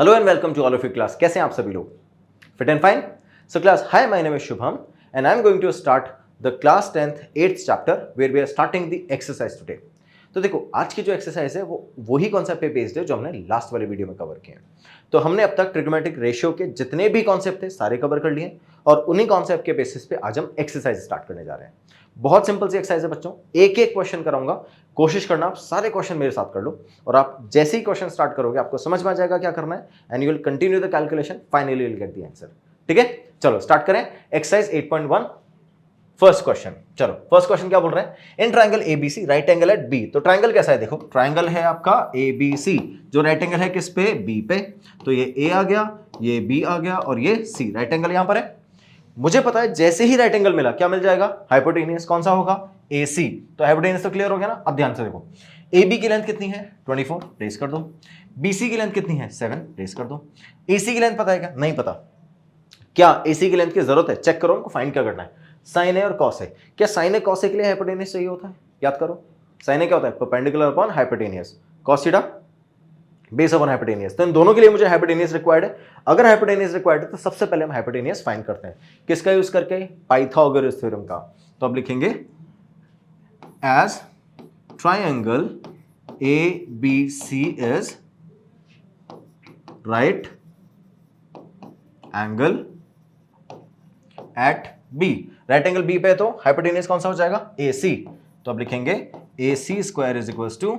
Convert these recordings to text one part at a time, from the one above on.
Hello and welcome to all of you class. कैसे हैं आप सभी लोग? Fit and fine? So class, hi, my name is Shubham and I am going to start the class 10th 8th chapter where we are starting the exercise today. तो देखो, आज की जो एक्सरसाइज है वो वही कॉन्सेप्ट पे बेस्ड है जो हमने लास्ट वाले वीडियो में कवर किए हैं। तो हमने अब तक ट्रिग्नोमेट्रिक रेशियो के जितने भी कॉन्सेप्ट थे सारे कवर कर लिए और उन्हीं कॉन्सेप्ट के बेसिस पे आज हम एक्सरसाइज स्टार्ट करने जा रहे हैं। बहुत सिंपल सी एक्सरसाइज है बच्चों, एक एक क्वेश्चन कराऊंगा, कोशिश करना आप सारे क्वेश्चन मेरे साथ कर लो और आप जैसे ही क्वेश्चन स्टार्ट करोगे आपको समझ में आ जाएगा क्या करना है and you will continue the calculation, finally you will get the answer. ठीक है, चलो स्टार्ट करें। Exercise 8.1 first question. चलो फर्स्ट क्वेश्चन क्या बोल रहे हैं? In triangle ABC right angle at B. तो ट्राइंगल कैसा है? देखो, ट्राइंगल है आपका एबीसी, जो राइट एंगल है किस पे? बी पे। तो ये ए आ गया, ये बी आ गया और ये सी। राइट एंगल यहां पर है। मुझे पता है जैसे ही राइट एंगल मिला क्या मिल जाएगा? हाइपोटेनियस। कौन सा होगा? AC। तो हाइपोटेनियस तो क्लियर हो गया ना। अब ध्यान से देखो, AB की लेंथ कितनी है? 24, रेस कर दो। BC की लेंथ कितनी है? 7, रेस कर दो। AC की लेंथ पता है क्या? नहीं पता। क्या AC की लेंथ की जरूरत है? चेक करो, उनको फाइंड क्या करना है। साइन ए और कॉस ए। क्या साइन ए कॉस ए के लिए हाइपोटेनियस चाहिए होता है? याद करो, साइन ए क्या होता है? Perpendicular upon hypotenuse. Cos theta base upon hypotenuse. तो इन दोनों के लिए मुझे हाइपोटेनियस रिक्वायर्ड है। अगर हाइपोटेनियस रिक्वायर्ड है तो सबसे पहले हम हाइपोटेनियस फाइंड करते हैं। किसका यूज करके? पाइथागोरस थ्योरम का। तो अब लिखेंगे as triangle ABC is right angle at B। Right angle B पे तो हाइपोटेनियस कौन सा हो जाएगा? AC। तो अब लिखेंगे AC square is equal to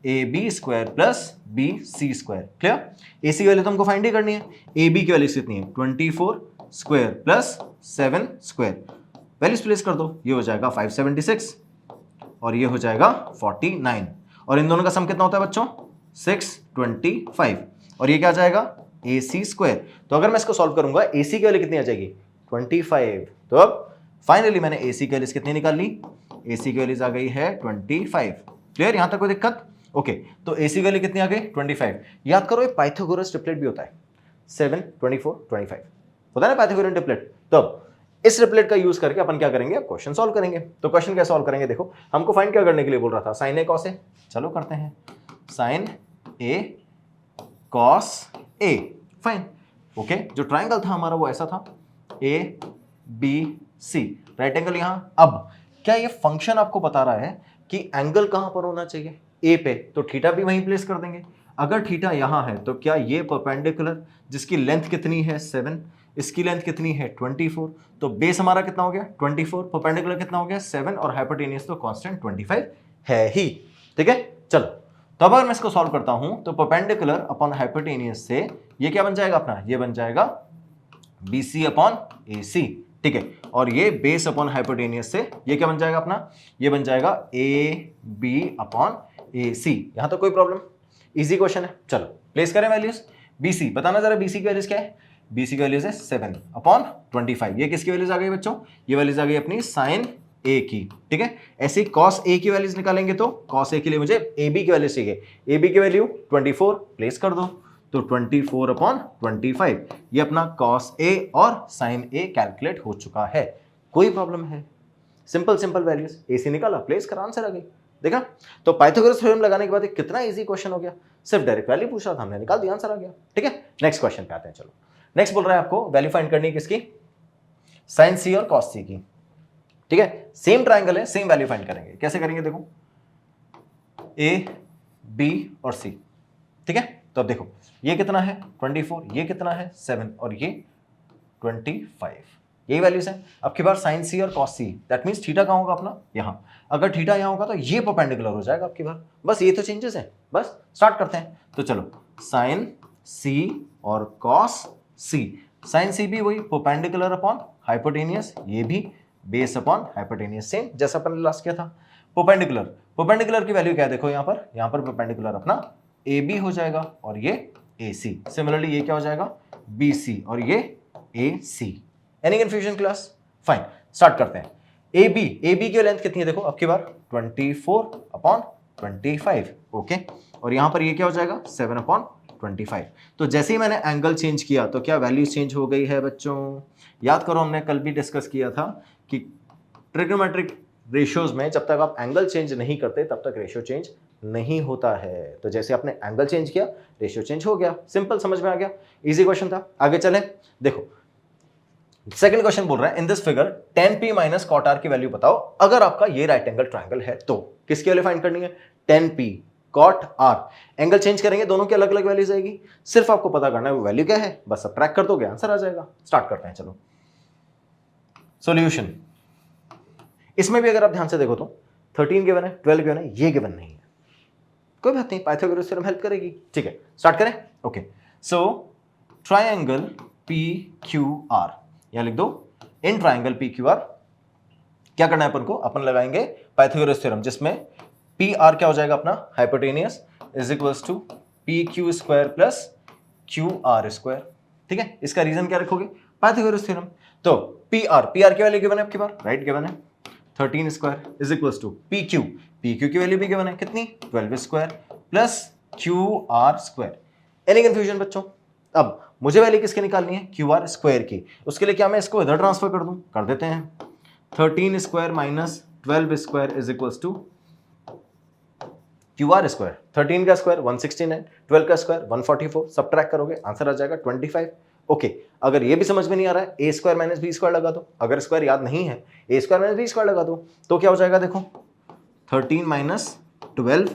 AB square plus BC square. Clear? AC की वैल्यू तो हमको फाइंड ही करनी है। AB की वैल्यू कितनी है? 24 square plus 7 square. Values place कर दो, ये हो जाएगा 576 और ये हो जाएगा 49 और इन दोनों का सम कितना होता है बच्चों? 625 और ये क्या आ जाएगा? AC square. तो अगर मैं इसको सॉल्व करूंगा AC की वैल्यू कितनी आ जाएगी? 25। तो अब फाइनली मैंने AC की वैल्यूज कितनी निकाल ली? AC की वैल्यूज आ गई है 25। क्लियर? यहां तक कोई दिक्कत? ओके, तो AC की वैल्यू कितनी आ गई? 25। याद करो, ये पाइथागोरस ट्रिपलेट भी होता है। 7, 24, 25 होता है ना पाइथागोरस ट्रिपलेट। तो इस ट्रिपलेट का यूज करके अपन क्या करेंगे? क्वेश्चन सॉल्व करेंगे। तो क्वेश्चन कैसे सॉल्व करेंगे? देखो, हमको फाइंड क्या करने के लिए बोल रहा था? Sine A cos A. चलो करते हैं, sine A cos A. Fine. Okay, जो ट्राइंगल था हमारा वो ऐसा था, A B C, right angle यहां। अब क्या ये फंक्शन आपको बता रहा है कि एंगल कहां पर होना चाहिए? ए पे। तो थीटा भी वहीं प्लेस कर देंगे। अगर थीटा यहां है तो क्या ये परपेंडिकुलर जिसकी लेंथ कितनी है? 7, इसकी लेंथ कितनी है? 24। तो बेस हमारा कितना हो गया? 24। परपेंडिकुलर कितना हो गया? 7 और हाइपोटेनियस तो कांस्टेंट 25 है ही। ठीक है, चलो तो अब अगर मैं इसको सॉल्व करता हूं तो परपेंडिकुलर अपॉन हाइपोटेनियस से ये क्या बन जाएगा अपना? ये बन जाएगा BC अपॉन AC। ठीक है, और ये बेस अपॉन हाइपोटेनियस से ये क्या बन जाएगा अपना? ये बन जाएगा AB अपॉन AC। यहां तो कोई प्रॉब्लम? इजी क्वेश्चन है। चलो प्लेस करें वैल्यूज। BC बताना जरा, BC की वैल्यूज क्या है? BC की वैल्यूज है 7 अपॉन 25। ये किसकी वैल्यूज आ गई बच्चों? ये वैल्यूज आ गई अपनी साइन A की। ठीक है, ऐसे कॉस A की वैल्यूज निकालेंगे तो कॉस A के लिए मुझे AB की वैल्यू चाहिए। AB की वैल्यू 24 प्लेस कर दो, तो 24 अपॉन 25। ये अपना कॉस A और साइन A कैलकुलेट हो चुका है। कोई प्रॉब्लम है? सिंपल सिंपल वैल्यूज, AC निकाला, प्लेस करा, आंसर आ गई। देखा? तो पाइथागोरस थ्योरम लगाने के बाद कितना इजी क्वेश्चन हो गया। सिर्फ डायरेक्ट वैल्यू पूछ रहा था, हमने निकाल दिया, आंसर आ गया। ठीक है, नेक्स्ट क्वेश्चन पे आते हैं। चलो नेक्स्ट बोल रहा है आपको वैल्यू फाइंड करनी है किसकी? साइन C और कॉस C की। ठीक है, सेम ट्राइंगल है, सेम वैल्यू फाइंड करेंगे। कैसे करेंगे? देखो, A B और C। ठीक है, तो अब देखो ये कितना है? 24, ये कितना है? 7 और ये 25। यही वैल्यूज है। अब की बार साइन C और cos C, that means theta कहां होगा अपना? यहां। अगर थीटा यहां होगा तो ये परपेंडिकुलर हो जाएगा आपकी बार। बस ये तो चेंजेस है। बस स्टार्ट करते हैं। तो चलो, साइन C और कॉस C। साइन C भी वही परपेंडिकुलर अपॉन हाइपोटेनियस, ये भी बेस अपॉन हाइपोटेनियस, सेम जैसा अपन लास्ट किया था। परपेंडिकुलर, परपेंडिकुलर की वैल्यू क्या है? देखो यहां पर परपेंडिकुलर अपना AB हो जाएगा और ये AC। सिमिलरली ये क्या हो जाएगा? BC और ये AC। Any confusion class? Fine, start करते हैं। AB की लेंथ कितनी है? देखो अब की बार 24 अपॉन 25। ओके, और यहां पर ये क्या हो जाएगा? 7 अपॉन 25। तो जैसे ही मैंने एंगल चेंज किया तो क्या वैल्यू चेंज हो गई है बच्चों? याद करो, हमने कल भी डिस्कस किया था कि ट्रिग्नोमेट्रिक रेशियोज में जब तक आप एंगल चेंज नहीं करते तब तक रेशियो चेंज नहीं होता है। तो जैसे आपने एंगल चेंज किया, रेशियो चेंज हो गया। सिंपल, समझ में आ गया, इजी क्वेश्चन था। आगे चलें, देखो सेकंड क्वेश्चन बोल रहा है in this figure tan p minus cot R की वैल्यू बताओ अगर आपका ये राइट एंगल ट्राइंगल है तो। किसकी वैल्यू फाइंड करनी है? tan p cot R. Angle change करेंगे, दोनों की अलग अलग वैल्यूज आएगी, सिर्फ आपको पता करना है वो वैल्यू क्या है, बस सब्ट्रैक्ट कर दोगे आंसर आ जाएगा। स्टार्ट करते हैं, चलो सॉल्यूशन। इसमें भी अगर आप ध्यान से देखो तो 13 गिवन है, 12 गिवन है, ये गिवन नहीं है, कोई बात नहीं, पाइथागोरस थ्योरम हेल्प करेगी। ठीक है, स्टार्ट करें। Okay, so triangle P Q R, यहां लिख दो in triangle P Q R क्या करना है अपन को, अपन लगाएंगे पाइथागोरस थ्योरम, जिसमें पी आर क्या हो जाएगा अपना, hypotenuse is equals to P Q square plus Q R square. ठीक है, इसका रीजन क्या रखोगे, पाइथागोरस थ्योरम। तो पी आर की वैल्यू गिवन है आपकी बार, राइट गिवन है 13 square is equals to P Q की वैल्यू भी गिवन है कितनी, 12 square plus Q R square. Any confusion बच्चों? अब मुझे वैल्यू किसकी निकालनी है, क्यू आर स्क्वायर की। उसके लिए क्या मैं इसको इधर ट्रांसफर कर दूं, कर देते हैं। 13 square minus 12 square is equals to Q R square. 13 का स्क्वायर 169, 12 का स्क्वायर 144, सब्ट्रैक्ट करोगे आंसर आ जाएगा 25। ओके, अगर ये भी समझ में नहीं आ रहा है, A square minus B square लगा दो। अगर स्क्वायर याद नहीं है, A square minus B square लगा दो, तो क्या हो जाएगा देखो, 13 minus 12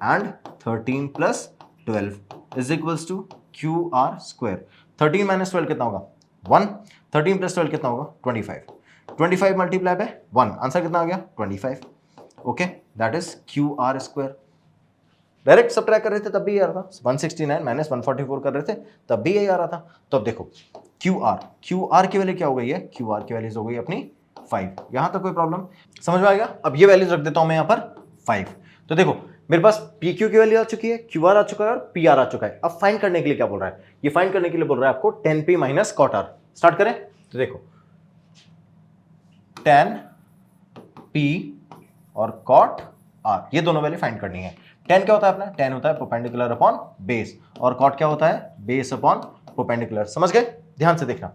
and 13 plus 12 is equals to Q R square. 13 minus 12 कितना होगा 1, 13 प्लस 12 कितना होगा 25, 25 मल्टीप्लाई बाय 1, आंसर कितना आ गया 25। Okay, that is Q R square. Direct subtract कर रहे थे तब भी ये आ रहा था, 169 माइनस 144 कर रहे थे तब भी यही आ रहा था। तो अब देखो क्यू आर की वैल्यू क्या हो गई है, क्यू आर की वैल्यूज हो गई अपनी 5। यहां तक कोई प्रॉब्लम समझ में आ गया? अब ये वैल्यूज रख देता हूं मैं यहां पर 5। तो देखो मेरे पास पी क्यू की वैल्यू आ चुकी है, क्यू आर आ चुका है और पी आर आ चुका है। अब फाइंड करने के लिए क्या बोल रहा है, ये फाइंड करने के लिए बोल रहा है आपको tan p minus cot R. Start करें, तो देखो tan p और कॉट आर ये दोनों वैल्यू फाइंड करनी है। tan क्या होता है अपना, tan होता है परपेंडिकुलर अपॉन बेस, और कॉट क्या होता है, बेस अपॉन परपेंडिकुलर। समझ गए? ध्यान से देखना,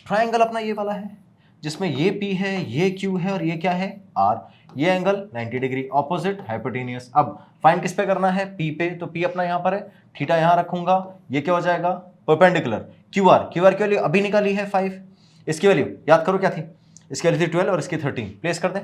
ट्राइंगल अपना ये वाला है जिसमें ये P है, ये Q है और ये क्या है R। ये एंगल 90 डिग्री ऑपोजिट हाइपोटेनियस। अब फाइंड किस पे करना है, P पे, तो P अपना यहां पर है, थीटा यहां रखूंगा, ये क्या हो जाएगा परपेंडिकुलर। QR की वैल्यू अभी निकाली है 5, इसकी वैल्यू याद करो क्या थी, इसकी वैल्यू थी 12 और इसकी 13, प्लेस कर दें,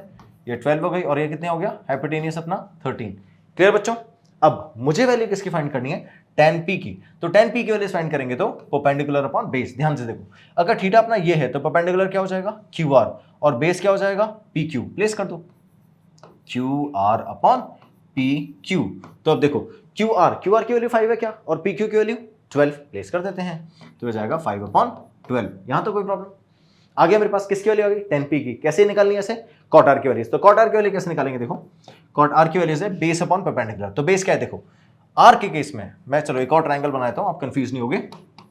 ये 12 हो गई और ये कितने हो गया हाइपोटेनियस अपना 13। क्लियर बच्चों? अब मुझे वैल्यू किसकी फाइंड करनी है, tan p की। तो tan p की वैल्यू फाइंड करेंगे तो परपेंडिकुलर अपॉन बेस। ध्यान से देखो, अगर थीटा अपना ये है तो परपेंडिकुलर क्या हो जाएगा QR और बेस क्या हो जाएगा PQ। प्लेस कर दो QR अपॉन PQ। तो अब देखो QR की वैल्यू 5 है क्या, और PQ की वैल्यू 12, प्लेस कर देते हैं, तो हो जाएगा 5 अपॉन 12। यहां तो कोई प्रॉब्लम? आगे मेरे पास किसकी वैल्यू आ गई, tan p की। कैसे निकालनी है ऐसे, कॉट आर की वैल्यू। तो कॉट आर की वैल्यू कैसे निकालेंगे, देखो कॉट आर की वैल्यू से बेस अपॉन परपेंडिकुलर। तो बेस क्या है, देखो आर के केस में मैं चलो एक और ट्राइंगल बनाता हूं, आप कंफ्यूज नहीं होगे,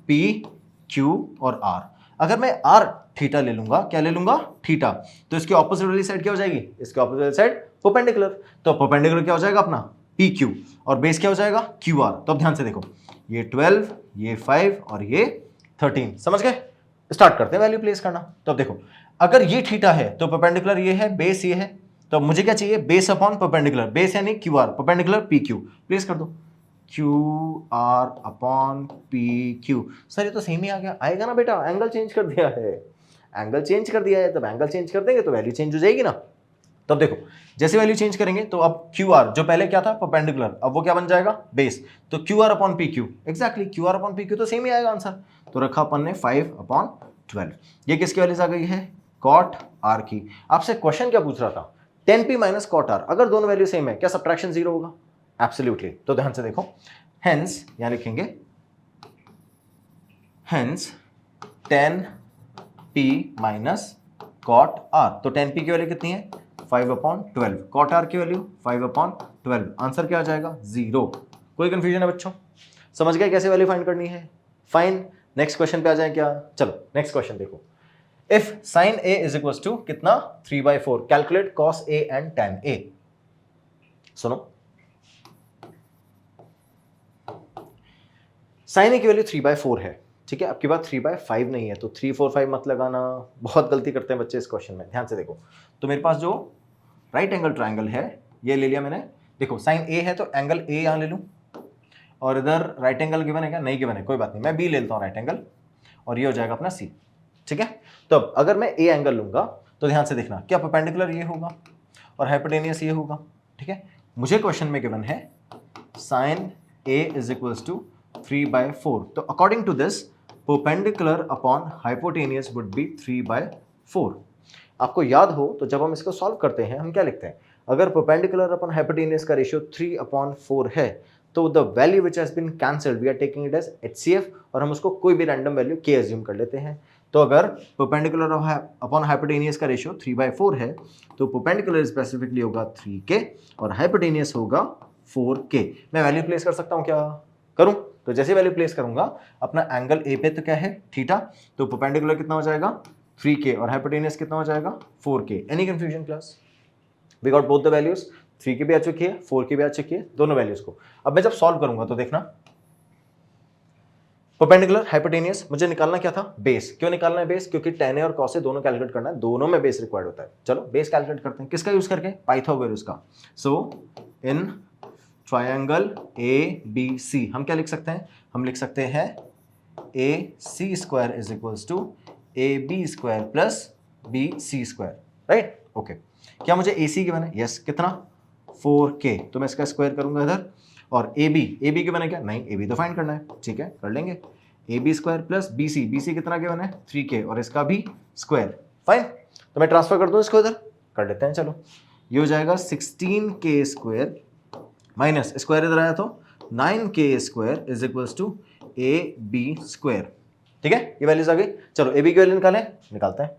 पी क्यू और आर। अगर मैं आर थीटा ले लूंगा, क्या ले लूंगा थीटा, तो इसकी ऑपोजिट वाली साइड क्या हो जाएगी, इसकी ऑपोजिट वाली साइड परपेंडिकुलर। तो परपेंडिकुलर क्या हो जाएगा अपना पी क्यू और बेस क्या हो जाएगा क्यू आर। तो अब ध्यान से देखो, ये 12, ये 5 और ये 13। समझ गए? स्टार्ट करते हैं वैल्यू प्लेस करना। तो अब देखो अगर ये थीटा है तो परपेंडिकुलर ये है, बेस ये है, तो अब मुझे क्या चाहिए, बेस अपॉन परपेंडिकुलर। बेस यानी Q R, perpendicular P Q. Place कर दो Q R upon P Q. Sir ये तो सेम ही आ गया, आएगा ना बेटा, एंगल चेंज कर दिया है, एंगल चेंज कर दिया है, तब एंगल चेंज कर देंगे तो वैल्यू चेंज हो जाएगी ना। तो अब देखो जैसे वैल्यू चेंज करेंगे तो अब क्यू आर जो पहले क्या था परपेंडिकुलर, अब वो क्या बन जाएगा बेस। तो Q R upon P Q, exactly Q R upon P Q तो सेम ही आएगा आंसर। तो रखा अपन ने 5 अपॉन 12। ये किसकी वैल्यूज आ गई है, कॉट आर की। आपसे क्वेश्चन क्या पूछ रहा था, tan p minus cot R. अगर दोनों वैल्यू सेम है क्या सब्ट्रैक्शन 0 होगा, एब्सोल्युटली। तो ध्यान से देखो, हेंस यहां लिखेंगे hence tan p minus cot R. तो tan p की वैल्यू कितनी है 5 अपॉन 12, कॉट आर की वैल्यू 5 अपॉन 12, आंसर क्या आ जाएगा 0। कोई कंफ्यूजन है बच्चों? समझ गए कैसे वैल्यू फाइंड करनी है? फाइन, नेक्स्ट क्वेश्चन पे आ जाए क्या? चलो नेक्स्ट क्वेश्चन देखो, if sin a is equal to कितना 3/4, calculate cos a and tan a। सुनो, sin a की वैल्यू 3/4 है, ठीक है, आपके पास 3/5 नहीं है, तो 3 4 5 मत लगाना, बहुत गलती करते हैं बच्चे इस क्वेश्चन में। ध्यान से देखो, तो मेरे पास जो राइट एंगल ट्राइंगल है ये ले लिया मैंने देखो साइन ए है तो एंगल ए यहां ले लूं, और इधर राइट एंगल गिवन है क्या? नहीं गिवन है, कोई बात नहीं, मैं बी ले लेता हूं राइट एंगल, और ये हो जाएगा अपना सी। ठीक है, तो अब अगर मैं ए एंगल लूंगा तो ध्यान से देखना, क्या परपेंडिकुलर ये होगा और हाइपोटेनियस ये होगा। ठीक है, मुझे क्वेश्चन में गिवन है sine A is equals to 3/4, तो according to this perpendicular upon hypotenuse would be 3/4। आपको याद हो तो जब हम इसको सॉल्व करते हैं हम क्या लिखते हैं, अगर परपेंडिकुलर अपॉन हाइपोटेनियस का रेशियो 3/4 है तो the value which has been cancelled we are taking it as HCF, और हम उसको कोई भी रैंडम वैल्यू k अज्यूम कर लेते हैं। तो अगर परपेंडिकुलर अपॉन हाइपोटेनियस का रेशियो 3/4 है तो परपेंडिकुलर स्पेसिफिकली होगा 3k और हाइपोटेनियस होगा 4k। मैं वैल्यू प्लेस कर सकता हूं, क्या करूं? तो जैसे वैल्यू प्लेस करूंगा अपना एंगल ए पे तो क्या है थीटा, तो परपेंडिकुलर कितना हो जाएगा 3k और हाइपोटेनियस कितना हो जाएगा 4k। Any confusion class? We got both the values, 3k भी आ चुकी है 4k भी आ चुकी है, दोनों वैल्यूज को। अब मैं जब सॉल्व करूंगा तो देखना परपेंडिकुलर हाइपोटेनियस मुझे निकालना क्या था, बेस। क्यों निकालना है बेस? क्योंकि tan A और cos A दोनों कैलकुलेट करना है, दोनों में बेस रिक्वायर्ड होता है। चलो बेस कैलकुलेट करते हैं, किसका यूज करके? पाइथागोरस का। सो इन ट्रायंगल ABC हम क्या लिख सकते हैं? हम लिख सकते हैं AC² is equals to AB² plus BC², right? Okay, क्या मुझे AC गिवन है? यस, कितना? 4k, तो मैं इसका स्क्वायर करूंगा इधर, और AB के बने क्या? नहीं, AB तो फाइंड करना है, ठीक है कर लेंगे। AB² प्लस BC कितना के बने? 3k, और इसका भी स्क्वायर, फाइन। तो मैं ट्रांसफर कर दूं इसको इधर, कर लेते हैं। चलो ये हो जाएगा 16k² माइनस स्क्वायर इधर आया तो 9k² is equals to AB²। ठीक है, ये वैल्यूज आ गई। चलो AB की वैल्यू निकालें, निकालते हैं।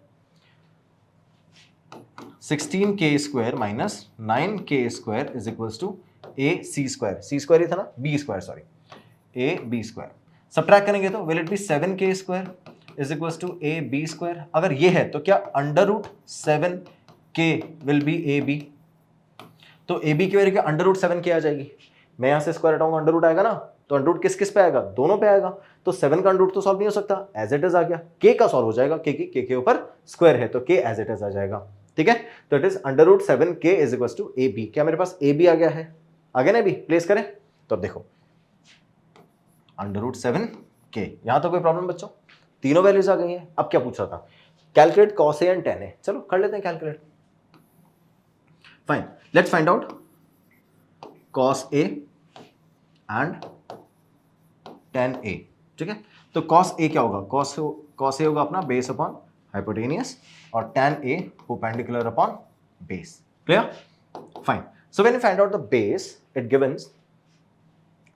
16k² minus 9k² is equals to AC², C² ही था ना, B² सॉरी, AB²। सबट्रैक्ट करेंगे तो will it be 7k² is equals to AB²। अगर ये है तो क्या √7k विल बी AB? तो AB की वैल्यू क्या √7k आ जाएगी। मैं यहां से स्क्वायर हटाऊंगा, अंडर आएगा ना, तो अंडर किस किस पे आएगा? दोनों पे आएगा। तो 7 का अंडर तो सॉल्व नहीं हो सकता, एज इट इज आ गया। k का सॉल्व हो जाएगा, k के ऊपर स्क्वायर है तो k एज इट इज आ जाएगा। ठीक है, तो it is √7k is equals to AB। क्या मेरे पास AB आ गया है? आ गया ना AB? प्लेस करें तो अब देखो √7k, यहां तो कोई प्रॉब्लम बच्चों? तीनों वैल्यूज आ गई हैं। अब क्या पूछ रहा था? Calculate cos A and tan A। चलो कर लेते हैं calculate. Fine, let's find out cos A and tan A। ठीक है, तो cos A क्या होगा? cos A होगा अपना बेस अपॉन हाइपोटेनियस, और tan A perpendicular upon base. Clear? Fine, so when you find out the base it gives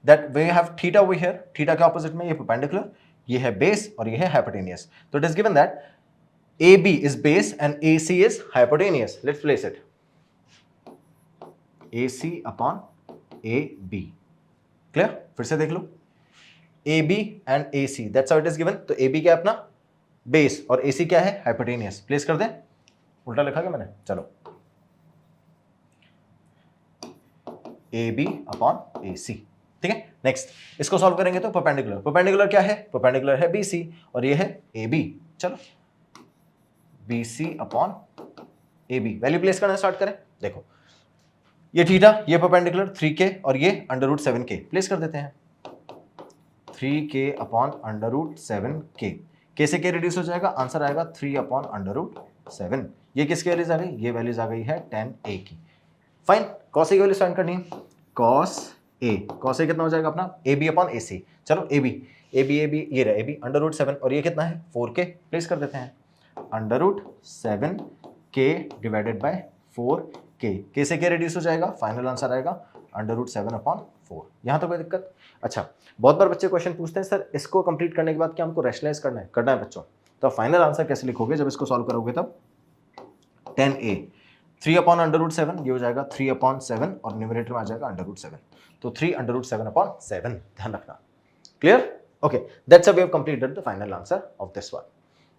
that we have theta over here, theta के opposite में ये perpendicular, ये है base और ये है hypotenuse। तो it is given that AB is base and AC is hypotenuse। let's place it AC upon AB। clear? फिर से देख लो, AB and AC, that's how it is given। तो AB क्या है अपना base और AC क्या है hypotenuse। प्लेस कर दें, उल्टा लिखा क्या मैंने? चलो AB अपॉन AC। ठीक है, नेक्स्ट इसको सॉल्व करेंगे तो परपेंडिकुलर क्या है? परपेंडिकुलर है BC और ये है AB। चलो BC upon AB, value place करना स्टार्ट करें। देखो ये थीटा, ये परपेंडिकुलर 3k और ये √7k, प्लेस कर देते हैं। 3k अपॉन √7k, k से k रिड्यूस हो जाएगा, आंसर आएगा 3 अपॉन √7। ये किसकी वैल्यूज आ गई? ये वैल्यूज आ गई है tan A की। फाइन, cos A की वैल्यू फाइंड करनी है। cos A कितना हो जाएगा अपना? AB upon AC। चलो AB ये रहा AB √7, और ये कितना है 4k, प्लेस कर देते हैं। √7k divided by 4k, k से k रिड्यूस हो जाएगा, फाइनल आंसर आएगा √7 अपॉन 4। यहाँ तो कोई दिक्कत? अच्छा, बहुत बार बच्चे क्वेश्चन पूछते हैं सर इसको कंप्लीट करने के बाद क्या हमको रैशनलाइज करना है बच्चों। तो फाइनल आंसर कैसे लिखोगे जब इसको सॉल्व करोगे? तब tan A 3 अपॉन √7, ये हो जाएगा 3 अपॉन 7 और न्यूमरेटर में आ जाएगा √7, तो 3 √7 अपॉन 7, ध्यान रखना। Clear? Okay, that's how we have completed the final answer of this one.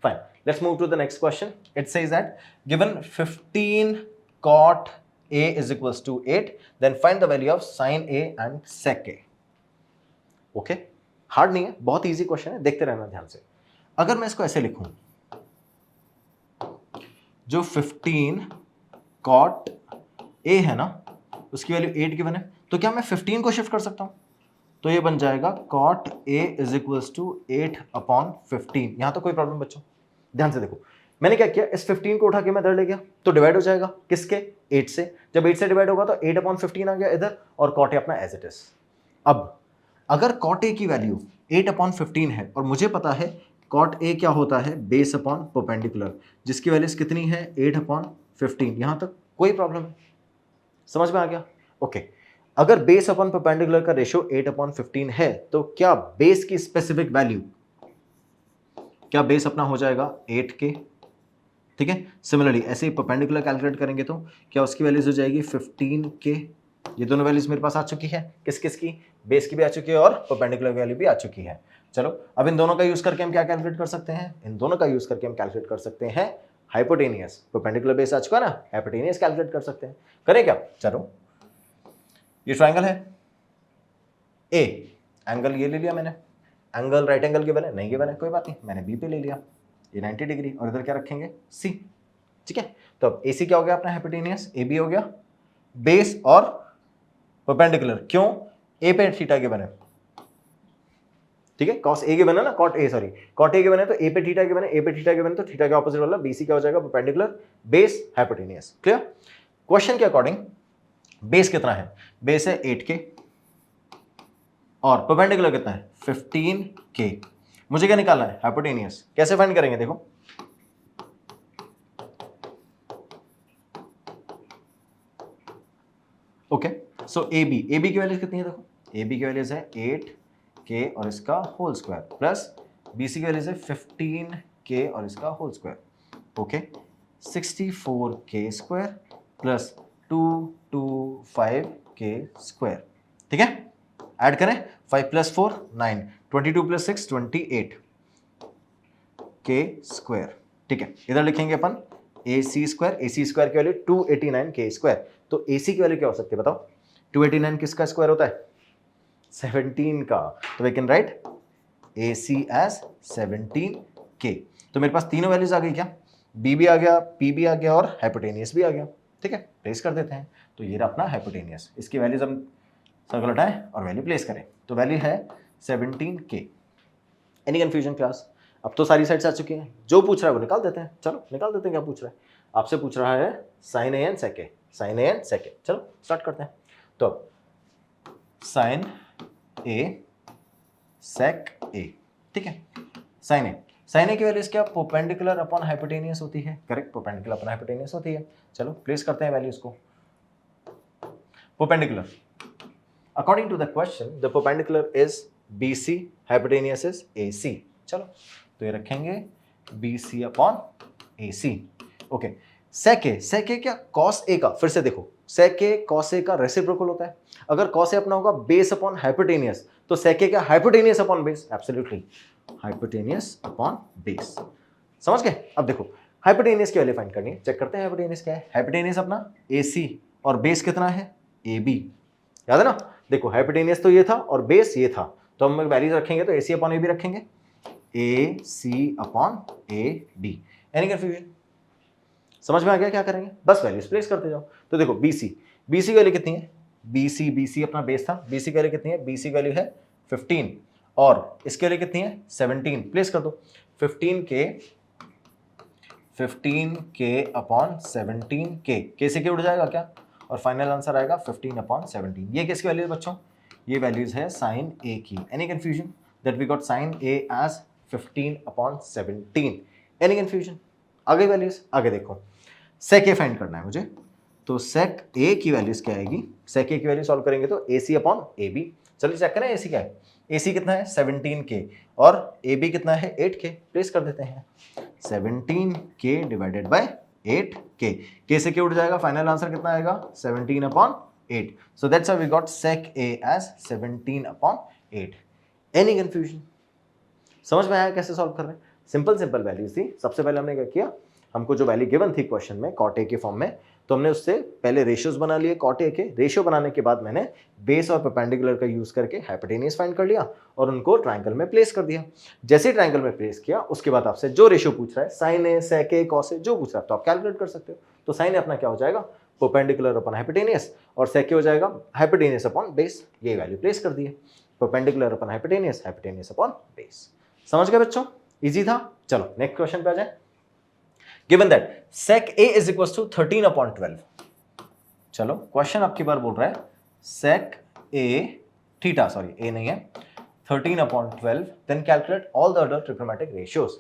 Fine, let's move to the next question. It says that given 15 cot A is equals to 8, then find the value of sin A and sec A। Okay, hard नहीं है, बहुत easy question है, देखते रहना ध्यान से। अगर मैं इसको ऐसे लिखूं, जो 15 cot A है ना, उसकी वैल्यू 8 गिवन है, तो क्या मैं 15 को शिफ्ट कर सकता हूँ? तो ये बन जाएगा cot a is equals to 8/15। यहां तो कोई प्रॉब्लम बच्चों? ध्यान से देखो, मैंने क्या किया, इस 15 को उठा के मैं इधर ले गया, तो डिवाइड हो जाएगा किसके? 8 से। जब 8 से डिवाइड होगा तो 8/15 आ गया इधर, और cot a अपना एज इट इज। अब अगर cot a की वैल्यू 8/15 है और मुझे पता है cot a क्या होता है, बेस अपॉन परपेंडिकुलर, जिसकी वैल्यूज कितनी है? 8/15। यहां तक कोई प्रॉब्लम है? समझ में आ गया? ओके। अगर बेस अपॉन परपेंडिकुलर का रेशियो 8/15 है, तो क्या बेस की स्पेसिफिक वैल्यू, क्या बेस अपना हो जाएगा 8k? ठीक है। सिमिलरली ऐसे ही परपेंडिकुलर कैलकुलेट करेंगे तो क्या उसकी वैल्यूज हो जाएगी 15k। ये दोनों वैल्यूज मेरे पास आ चुकी है, किस किस की? बेस की भी आ चुकी है और परपेंडिकुलर वैल्यू भी आ चुकी है। चलो अब इन दोनों का यूज करके हम क्या कैलकुलेट कर सकते हैं? इन दोनों का यूज करके हम कैलकुलेट कर सकते हैं हाइपोटेनियस। परपेंडिकुलर बेस आ चुका ना, हाइपोटेनियस कैलकुलेट कर सकते हैं। करें क्या? चलो, ये ट्राइंगल है ए, एंगल ये ले लिया मैंने, एंगल राइट एंगल गिवन है, नहीं गिवन है कोई बात नहीं, मैंने बी पे ले लिया, ये 90 डिग्री, और इधर क्या रखेंगे? सी। ठीक है, तो अब AC क्या हो गया अपना? हाइपोटेनियस। AB हो गया बेस और परपेंडिकुलर, क्यों? A पे थीटा गिवन है। ठीक है, cos A गिवन है ना, cot A गिवन है तो A पे थीटा गिवन है, A पे थीटा गिवन है तो थीटा के ऑपोजिट वाला BC क्या हो जाएगा? Perpendicular base hypotenuse. Clear? Question के अकॉर्डिंग बेस कितना है? बेस है 8k और परपेंडिकुलर कितना है? 15k। मुझे क्या निकालना है? हाइपोटेनियस। कैसे फाइंड करेंगे? देखो, ओके, सो AB की वैल्यूज कितनी है? देखो, AB की वैल्यूज है 8k और इसका होल स्क्वायर, प्लस BC की वैल्यूज है 15k और इसका whole square. Okay, 64k square plus 225k square. ठीक है, ऐड करें, 5 + 4 9, 22 + 6 28 k स्क्वायर। ठीक है, इधर लिखेंगे अपन AC स्क्वायर की वैल्यू 289k स्क्वायर। तो AC की वैल्यू क्या हो सकती है बताओ? 289 किसका स्क्वायर होता है? 17 का। तो we can write AC as 17k। तो मेरे पास तीनों वैल्यूज आ गई क्या? B भी आ गया, P भी आ गया और हाइपोटेनियस भी आ गया। ठीक है, प्लेस कर देते हैं। तो ये रहा अपना हाइपोटेनियस। इसकी वैल्यूज हम सर्कल हटाएं और वैल्यू प्लेस करें, तो वैल्यू है 17k। Any confusion class? अब तो सारी साइड्स आ चुकी हैं, जो पूछ रहा है वो निकाल देते हैं। चलो निकाल देते हैं, क्या पूछ रहा है? आपसे पूछ रहा है sin A n sec A, sin A n sec A। चलो स्टार्ट करते हैं। तो sin A sec A, ठीक है, sin A की वैल्यूज क्या? परपेंडिकुलर अपॉन हाइपोटेनियस होती है। करेक्ट, परपेंडिकुलर अपॉन हाइपोटेनियस होती है। चलो प्लेस करते हैं वैल्यूज को। Perpendicular, according to the question the perpendicular is BC, hypotenuse is AC। चलो तो ये रखेंगे BC upon AC। Okay, sec A क्या? cos A का, फिर से देखो, sec A cos A का रेसिप्रोकल होता है। अगर cos A अपना होगा बेस अपॉन हाइपोटेनियस, तो sec A क्या? Hypotenuse upon base. Absolutely, hypotenuse upon base. समझ गए? अब देखो, हाइपोटेनियस की वैल्यू फाइंड करनी है, चेक करते हैं हाइपोटेनियस क्या है। हाइपोटेनियस अपना AC और बेस कितना है? AB। याद है ना? देखो, हाइपोटेनियस तो ये था और बेस ये था, तो हम वैल्यूज रखेंगे तो AC अपॉन AB रखेंगे, AC upon AB। Any confusion? समझ में आ गया क्या करेंगे? बस वैल्यूज प्लेस करते जाओ। तो देखो BC की वैल्यू कितनी है? BC अपना बेस था, BC की वैल्यू कितनी है? BC की वैल्यू है 15 और इसके वैल्यू कितनी है? 17। प्लेस कर दो, 15k अपॉन 17k, k से उड़ जाएगा क्या? और फाइनल आंसर आएगा 15 अपॉन 17। ये किसकी वैल्यू है बच्चों? ये वैल्यूज है साइन A की। Any confusion? That we got sine A as 15 upon 17। Any confusion? आगे वैल्यूज, आगे देखो, सेक A फाइंड करना है मुझे, तो सेक A की वैल्यूज क्या आएगी? सेक A की वैल्यू सॉल्व करेंगे तो AC अपॉन AB। चलिए चेक करें AC क्या है। AC कितना है? 17k और AB कितना है? 8k। प्लेस कर देते हैं, 17k divided by 8k, k से उड़ जाएगा, फाइनल आंसर कितना आएगा? 17 upon 8। So that's how we got sec A as 17 upon 8। Any confusion? समझ में आया कैसे सॉल्व कर रहे हैं? सिंपल वैल्यूज थी। सबसे पहले हमने क्या किया, हमको जो वैल्यू गिवन थी क्वेश्चन में cot A के फॉर्म में, तो हमने उससे पहले रेशियोज बना लिए cot A के। रेशियो बनाने के बाद मैंने बेस और परपेंडिकुलर का यूज करके हाइपोटेनियस फाइंड कर लिया और उनको ट्रायंगल में प्लेस कर दिया। जैसे ट्रायंगल में प्लेस किया उसके बाद आपसे जो रेशियो पूछ रहा है, sin A, sec A, cos A, जो पूछ रहा है, तो आप कैलकुलेट कर सकते हो। तो sin A अपना क्या हो जाएगा? परपेंडिकुलर अपॉन हाइपोटेनियस, और सेक क्या हो जाएगा, हाइपोटेनियस अपॉन बेस। ये वैल्यू प्लेस कर दी है, perpendicular upon hypotenuse, hypotenuse upon base. समझ गए बच्चों, इजी था। चलो नेक्स्ट क्वेश्चन पे आ जाए। Given that sec a is equal to 13 upon 12। चलो क्वेश्चन आपकी बार बोल रहा है sec a theta, sorry a नहीं है, 13 upon 12, then calculate all the other trigonometric ratios.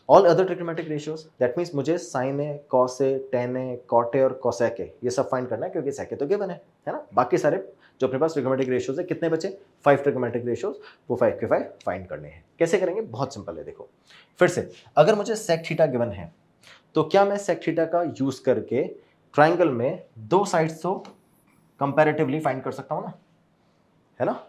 All other trigonometric ratios that means मुझे sin a, cos a, tan a, cot a और cosec a ये सब फाइंड करना है, क्योंकि sec a तो गिवन है ना। बाकी सारे जो अपने पास ट्रिग्नोमेट्रिक रेशियोज है कितने बचे, 5 ट्रिग्नोमेट्रिक रेशियोज, वो 5 के 5 फाइंड करने हैं। कैसे करेंगे, बहुत सिंपल है। देखो फिर से, अगर मुझे sec थीटा गिवन है तो क्या मैं sec थीटा का यूज करके ट्राइंगल में दो साइड्स तो कंपैरेटिवली फाइंड कर सकता हूं ना, है ना।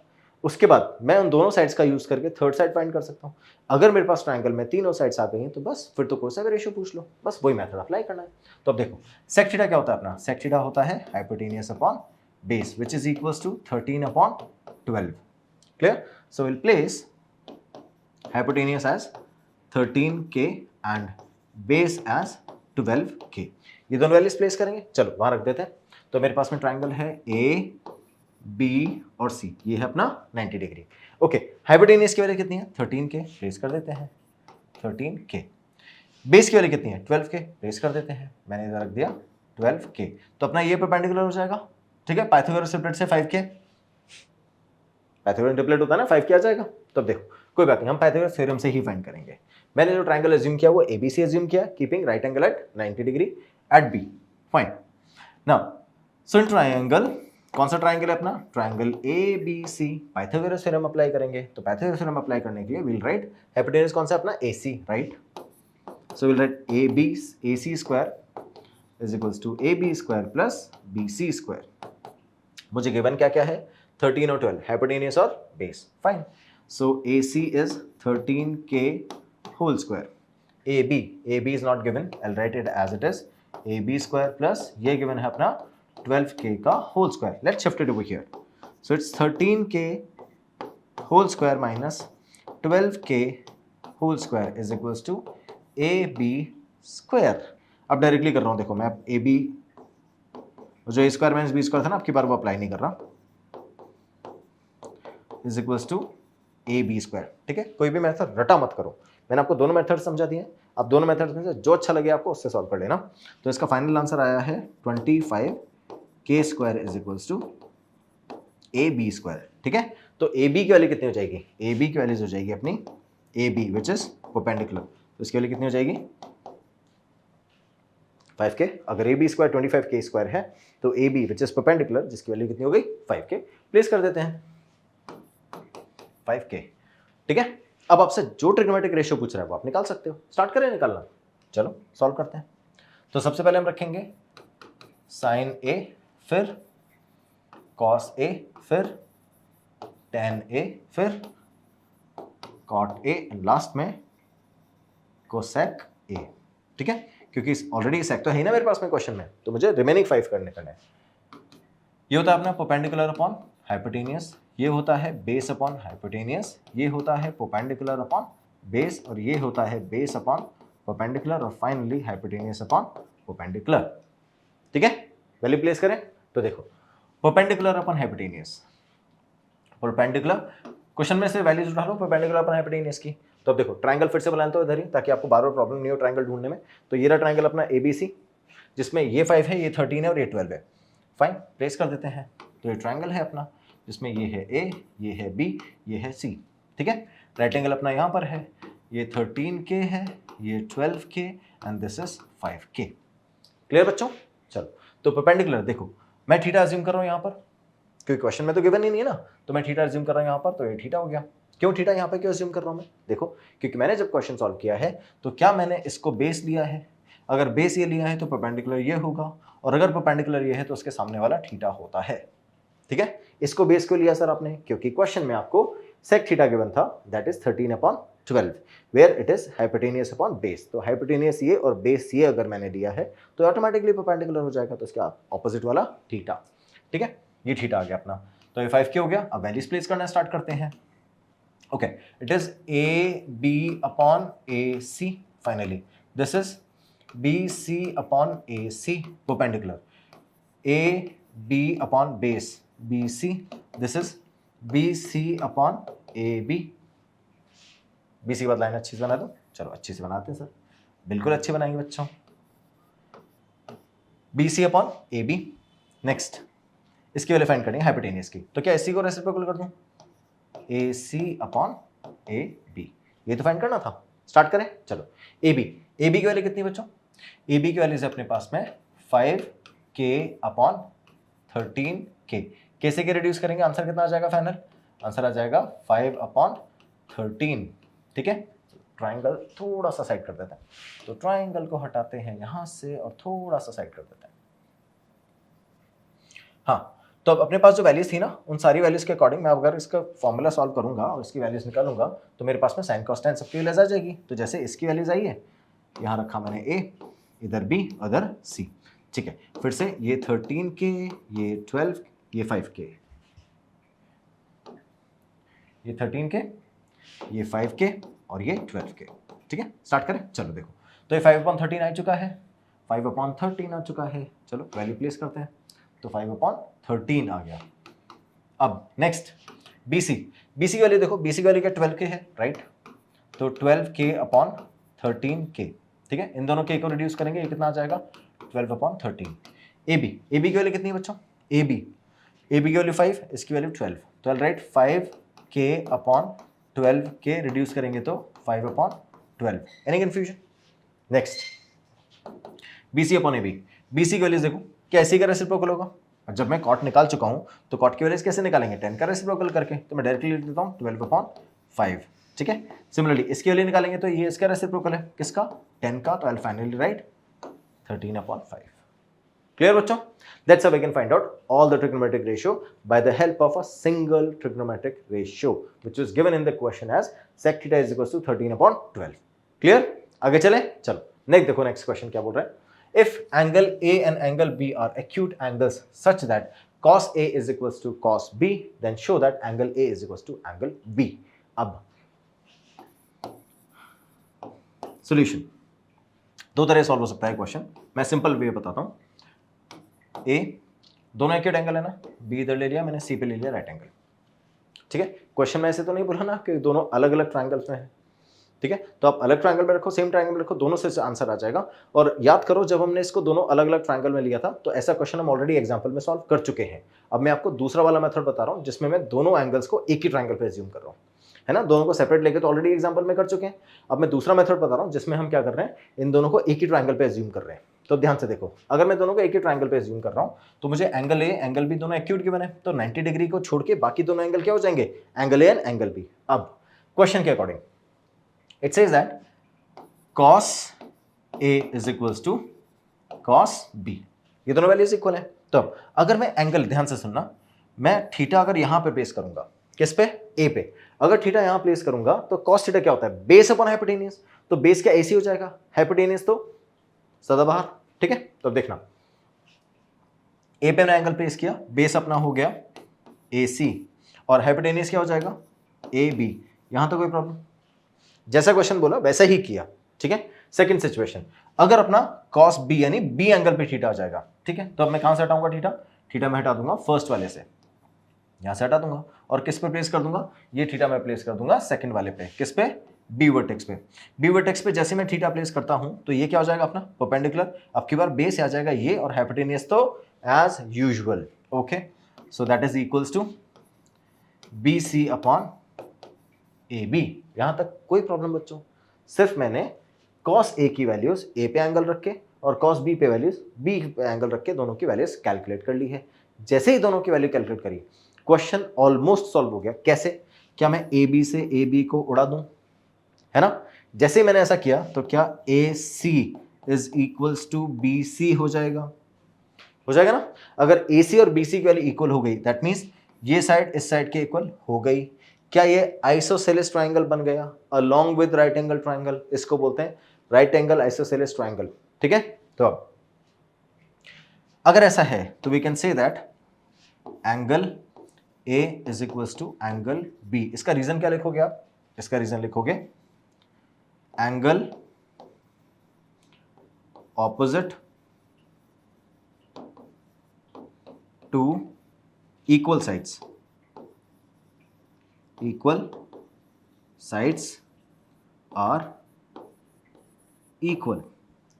उसके बाद मैं उन दोनों साइड्स का यूज करके थर्ड साइड फाइंड कर सकता हूं। अगर मेरे पास ट्राइंगल में तीनों साइड्स आ गई हैं तो बस फिर तो कोई सा भी रेशियो पूछ लो, बस वही मेथड अप्लाई करना है। तो अब देखो sec थीटा क्या होता है अपना, sec थीटा होता है hypotenuse upon base which is equals to 13 upon 12। Clear, so will place hypotenuse as 13k and base as 12k। ये दोनों वैल्यूज प्लेस करेंगे, चलो वहां रख देते हैं। तो मेरे पास में ट्राइंगल है ए बी और सी, ये है अपना 90 डिग्री। ओके, हाइपोटेनियस की वैल्यू कितनी है, 13k, प्लेस कर देते हैं 13k। बेस की वैल्यू कितनी है, 12k, प्लेस कर देते हैं, मैंने इधर रख दिया 12k। तो अपना ये परपेंडिकुलर हो जाएगा, ठीक है। पाइथागोरस ट्रिपलेट से 5k, पाइथागोरस ट्रिपलेट होता है ना, 5k आ जाएगा। तो अब देखो कोई बात नहीं, हम पाइथागोरस थ्योरम से ही फाइंड करेंगे। मैंने जो ट्राइंगल अज्यूम किया वो एबीसी अज्यूम किया, keeping right angle at 90 degree at बी। Fine, now so in triangle, कौन सा ट्राइंगल है अपना, triangle A B C, Pythagoras theorem apply करेंगे। तो पाइथागोरस थ्योरम अप्लाई करने के लिए विल राइट हाइपोटेनस कौन सा अपना, AC, right. So will write AC square is equals to AB square plus BC square. मुझे गिवन क्या क्या है, 13 और 12, हाइपोटेनियस और base. Fine, so AC is 13k whole square, AB is not given, I'll write it as it is, AB square plus ये given है अपना 12k का whole square. Let's shift it over here, so it's 13k whole square minus 12k whole square is equals to AB square. अब directly कर रहा हूं, देखो मैं AB जो A square minus B square था ना, आपकी बार वो अप्लाई नहीं कर रहा, is equals to AB square. ठीक है, कोई भी मेथड रटा मत करो, मैंने आपको दोनों मेथड समझा दिए। आप दोनों मेथड्स में से जो अच्छा लगे आपको उससे सॉल्व कर लेना। तो इसका फाइनल आंसर आया है 25k square is equals to AB square. ठीक है, तो AB की वैल्यू कितनी हो जाएगी, AB की वैल्यूज हो जाएगी अपनी AB विच इज परपेंडिकुलर, तो इसकी वैल्यू कितनी हो जाएगी 5k। अगर AB स्क्वायर 25k स्क्वायर है तो AB विच इज परपेंडिकुलर, जिसकी वैल्यू कितनी हो गई 5k, प्लेस कर देते हैं 5k। ठीक है, अब आपसे जो ट्रिग्नोमेट्रिक रेशियो पूछ रहा है वो आप निकाल सकते हो। स्टार्ट करें निकालना, चलो सॉल्व करते हैं। तो सबसे पहले हम रखेंगे sin A, फिर cos A, फिर tan A, फिर cot A एंड लास्ट में cosec A। ठीक है, क्योंकि ऑलरेडी sec तो है ही ना मेरे पास में क्वेश्चन में, तो मुझे रिमेनिंग 5 करने है। ये होता है अपना परपेंडिकुलर अपॉन हाइपोटेनियस, ये होता है बेस अपॉन हाइपोटेनियस, ये होता है परपेंडिकुलर अपॉन बेस, और ये होता है बेस अपॉन परपेंडिकुलर, और फाइनली हाइपोटेनियस अपॉन परपेंडिकुलर। ठीक है, वैल्यू प्लेस करें तो देखो perpendicular upon hypotenuse, perpendicular question में से वैल्यूज उठा लो परपेंडिकुलर अपॉन हाइपोटेनियस की। तो अब देखो ट्राइंगल फिर से बनाते हो इधर ही, ताकि आपको बार बार प्रॉब्लम नहीं हो ट्राइंगल ढूंढने में। तो ये रहा ट्राइंगल अपना ABC, जिसमें ये 5 है, ये 13 है और ये 12 है। फाइन, प्लेस कर देते हैं। तो ये ट्राइंगल है अपना, जिसमें ये है A, ये है B, ये है C। ठीक है, राइट एंगल अपना यहाँ पर है, ये 13k है, ये 12k and this is 5k। Clear बच्चों, चलो तो परपेंडिकुलर देखो, मैं थीटा अज्यूम कर रहा हूँ यहाँ पर, क्योंकि क्वेश्चन में तो गिवन ही नहीं है ना, तो मैं थीटा अज्यूम कर रहा हूँ यहाँ पर, तो ये थीटा हो गया। क्यों थीटा यहाँ पर क्यों अज्यूम कर रहा हूँ मैं, देखो क्योंकि मैंने जब क्वेश्चन सॉल्व किया है तो क्या मैंने इसको बेस लिया है, अगर बेस ये लिया है तो परपेंडिकुलर ये होगा, और अगर परपेंडिकुलर ये है तो उसके सामने वाला थीटा होता है। ठीक है, इसको बेस क्यों लिया सर आपने, क्योंकि क्वेश्चन में आपको sec थीटा गिवन था, that is 13/12 where it is hypotenuse upon base. तो हाइपोटेनियस ये और बेस ये अगर मैंने लिया है तो ऑटोमेटिकली परपेंडिकुलर हो जाएगा, तो इसका ऑपोजिट वाला थीटा। ठीक है, ये थीटा आ गया अपना, तो ये 5k हो गया। अब वैल्यूज प्लेस करना स्टार्ट करते हैं। Okay, it is AB upon AC, finally this is B C upon A C perpendicular, A B upon base B C, this is B C upon A B. B C बाद line अच्छी से बना दो, चलो अच्छी से बनाते हैं सर, बिल्कुल अच्छी बनाएंगे बच्चों। B C upon A B. Next इसकी वैल्यू फाइंड करनी है हाइपोटेनियस की, तो क्या एसी को रेसिप्रोकल कर दूं, ए सी अपॉन ए बी, ये तो फाइंड करना था। स्टार्ट करें, चलो ए बी की वैल्यू कितनी बच्चों, ए बी की वैल्यू से अपने पास में 5k अपॉन 13k, कैसे के रिड्यूस करेंगे, आंसर कितना आ जाएगा फाइनल, आंसर आ जाएगा 5 अपॉन 13, ठीक है। ट्राइंगल थोड़ा सा साइड कर देते हैं, तो ट्राइंगल को हटाते हैं यहां से और थोड़ा सा साइड कर देते हैं। हाँ, तो अब अपने पास जो वैल्यूज थी ना, उन सारी वैल्यूज के अकॉर्डिंग मैं अगर इसका फॉर्मूला सॉल्व करूंगा और इसकी वैल्यूज निकालूंगा तो मेरे पास में साइन कॉस टेन सबकी वैल्यूज आ जाएगी। तो जैसे इसकी वैल्यूज आई है, यहाँ रखा मैंने ए, इधर बी, उधर सी, ठीक है। फिर से ये 13k, ये 12, ये 5k, ये 13k, ये 5k और ये 12k, ठीक है। स्टार्ट करें, चलो देखो, तो ये 5/13 आ चुका है, 5/13 आ चुका है, चलो वैल्यू प्लेस करते हैं, तो 5/13 आ गया। अब नेक्स्ट BC की वैल्यू देखो, BC की वैल्यू क्या 12k है, राइट, तो 12k अपॉन 13k, ठीक है। इन दोनों के को रिड्यूस करेंगे, ये कितना आ जाएगा 12/13। AB की वैल्यू कितनी है बच्चों, AB की वैल्यू 5, इसकी value 12 right, 5k upon 12k reduce करेंगे तो 5/12, any confusion. Next BC upon AB, BC की वैल्यूज देखो, कैसे का रेसिप्रोकल होगा, और जब मैं कॉट निकाल चुका हूं तो कॉट की वैल्यूज कैसे निकालेंगे, 10 का रेसिप्रोकल करके, तो मैं डायरेक्टली लिख देता हूं 12/5, ठीक है। सिमिलरली इसकी वैल्यू निकालेंगे तो ये इसका रेसिप्रोकल है, किसका, 10 का, तो I will finally right 13/5। Clear बच्चों, that's how we can find out all the trigonometric ratio by the help of a single trigonometric ratio which is given in the question as sec theta is equals to 13/12। Clear, आगे चले, चलो next देखो, next question क्या बोल रहा है, if angle A and angle B are acute angles such that cos A is equals to cos B, then show that angle A is equals to angle B। अब solution दो तरह solve हो सकता है क्वेश्चन, मैं simple way बताता हूं। ए दोनों एक्यूट एंगल है ना, बी इधर ले लिया मैंने, सी पे ले लिया राइट एंगल, ठीक है। क्वेश्चन में ऐसे तो नहीं बोला ना कि दोनों अलग अलग ट्रायंगल्स में है, ठीक है, तो आप अलग ट्रायंगल में रखो, सेम ट्रायंगल में रखो, दोनों से आंसर आ जाएगा। और याद करो जब हमने इसको दोनों अलग अलग ट्रायंगल में लिया था तो ऐसा क्वेश्चन हम ऑलरेडी एग्जांपल में सॉल्व कर चुके हैं। अब मैं आपको दूसरा वाला मेथड बता रहा हूं जिसमें मैं दोनों एंगल्स को एक ही ट्रायंगल पे एज्यूम कर रहा हूं, है ना, दोनों को सेपरेट लेके तो ऑलरेडी एग्जांपल में कर चुके हैं। अब मैं दूसरा मेथड बता रहा हूं जिसमें हम क्या कर रहे हैं, इन दोनों को एक ही ट्रायंगल पे एज्यूम कर रहे हैं। तो ध्यान से देखो, अगर मैं दोनों को एक ही ट्रायंगल पे एज्यूम कर रहा हूं तो मुझे एंगल ए एंगल बी दोनों एक्यूट के बने, तो 90 डिग्री को छोड़ के बाकी दोनों एंगल क्या हो जाएंगे, angle A and angle B. अब क्वेश्चन के according it says that cos A is equals to cos B, ये दोनों वैल्यूज इक्वल है। तो अगर मैं एंगल, ध्यान से सुनना, मैं थीटा अगर यहां पे प्लेस करूंगा, किस पे, A पे, अगर थीटा यहां प्लेस करूंगा तो cos थीटा क्या होता है, बेस अपॉन हाइपोटेनियस, तो बेस क्या AC हो जाएगा, हाइपोटेनियस तो सदाबहार, ठीक है। तो देखना A पे मैंने एंगल प्लेस किया, बेस अपना हो गया AC और हाइपोटेनियस क्या हो जाएगा AB, यहां तो कोई प्रॉब्लम, जैसा क्वेश्चन बोला वैसा ही किया, ठीक है। सेकंड सिचुएशन, अगर अपना cos B यानी B एंगल पे थीटा आ जाएगा, ठीक है, तो अब मैं कहां से हटाऊंगा थीटा, थीटा मैं हटा दूंगा फर्स्ट वाले से, यहां से हटा दूंगा और किस पे प्लेस कर दूंगा, ये थीटा मैं प्लेस कर दूंगा सेकंड वाले पे, किस पे, B वर्टेक्स पे। B वर्टेक्स पे जैसे मैं थीटा प्लेस करता हूं तो ये क्या हो जाएगा अपना परपेंडिकुलर, अब की बार बेस आ जाएगा ये और हाइपोटेनियस तो as usual, okay. So that is equals to BC upon AB। यहां तक कोई प्रॉब्लम बच्चों, सिर्फ मैंने cos A की वैल्यूज A पे एंगल रख के और cos B पे वैल्यूज B पे एंगल रख के दोनों की वैल्यूज कैलकुलेट कर ली है। जैसे ही दोनों की वैल्यू कैलकुलेट करी, क्वेश्चन ऑलमोस्ट सॉल्व हो गया। कैसे, क्या मैं AB से AB को उड़ा दूं, है ना, जैसे ही मैंने ऐसा किया तो क्या AC is equals to BC हो जाएगा ना। अगर AC और BC की वैल्यू इक्वल हो गई दैट मीन्स ये साइड इस साइड के इक्वल हो गई, क्या ये आइसोसेलेस ट्राइंगल बन गया along with right angle triangle, इसको बोलते हैं राइट एंगल आइसोसेलेस ट्राइंगल, ठीक है। तो अब अगर ऐसा है तो we can say that angle A is equals to angle B। इसका रीजन क्या लिखोगे आप, इसका रीजन लिखोगे angle opposite to equal sides are equal.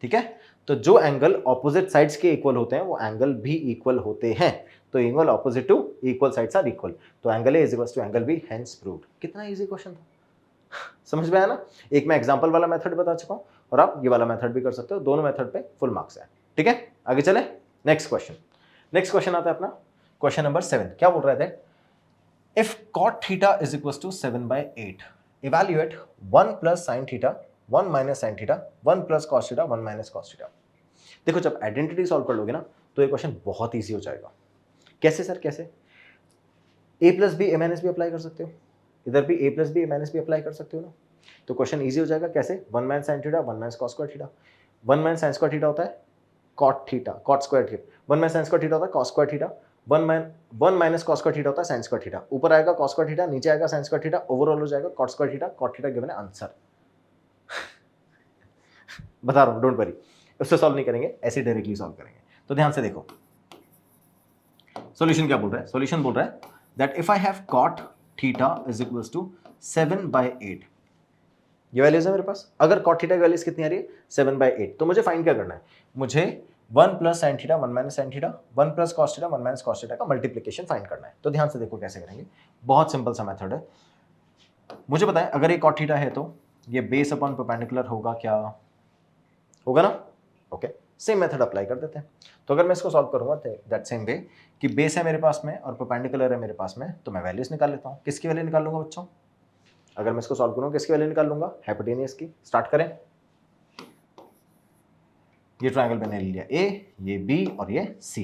ठीक है, तो जो एंगल ऑपोजिट साइड्स के इक्वल होते हैं वो एंगल भी इक्वल होते हैं। तो angle opposite to equal sides are equal, तो angle A is equal to angle B, hence proved. कितना इजी क्वेश्चन था, समझ में आया ना। एक मैं एग्जांपल वाला मेथड बता चुका हूं और आप ये वाला मेथड भी कर सकते हो, दोनों मेथड पे फुल मार्क्स है। ठीक है, आगे चले नेक्स्ट क्वेश्चन आता है अपना क्वेश्चन नंबर 7। क्या बोल रहा है, if cot theta is equal to 7/8 evaluate 1 plus sine theta 1 minus sine theta 1 plus cos theta 1 minus cos theta. देखो जब आइडेंटिटी सॉल्व कर लोगे ना तो ये क्वेश्चन बहुत ईजी हो जाएगा। कैसे सर, कैसे? a plus B A minus B apply कर सकते हो, इधर भी a plus B A minus B apply कर सकते हो ना, तो क्वेश्चन ईजी हो जाएगा। कैसे? 1 minus sine theta 1 minus cos square theta. 1 minus sine square theta होता है cot theta, cot square theta. 1 minus sine square theta होता है cos square theta. 1 minus cos square theta होता है साइन स्क्वायर थीटा। ऊपर आएगा कॉस स्क्वायर थीटा, नीचे आएगा साइन स्क्वायर थीटा, ओवरऑल हो जाएगा cot square theta. Cot theta given है आंसर। बता रहा हूं, डोंट वरी, उससे सॉल्व नहीं करेंगे, ऐसे डायरेक्टली सॉल्व करेंगे। तो ध्यान से देखो सॉल्यूशन क्या बोल रहा है। सॉल्यूशन बोल रहा है that if I have cot theta is equals to 7/8, ये वैल्यूज है मेरे पास। अगर कॉट थीटा की वैल्यूज कितनी आ रही है 7/8, तो मुझे फाइंड क्या करना है, मुझे 1 plus sine theta 1 minus sine theta 1 plus cos theta 1 minus cos theta का मल्टीप्लिकेशन फाइंड करना है। तो ध्यान से देखो कैसे करेंगे, बहुत सिंपल सा मेथड है। मुझे बताएं अगर ये कॉट थीटा है तो ये बेस अपॉन परपेंडिकुलर होगा, क्या होगा ना? ओके, सेम मेथड अप्लाई कर देते हैं। तो अगर मैं इसको सॉल्व करूंगा दैट सेम वे कि बेस है मेरे पास में और परपेंडिकुलर है मेरे पास में, तो मैं वैल्यूज निकाल लेता हूँ। किसकी वैल्यू निकाल लूंगा बच्चों? अगर मैं इसको सॉल्व करूंगा किसकी वैल्यू निकाल लूंगा? हाइपोटेनियस की। स्टार्ट करें। ये ट्रायंगल मैंने ले लिया ए, ये बी और ये सी।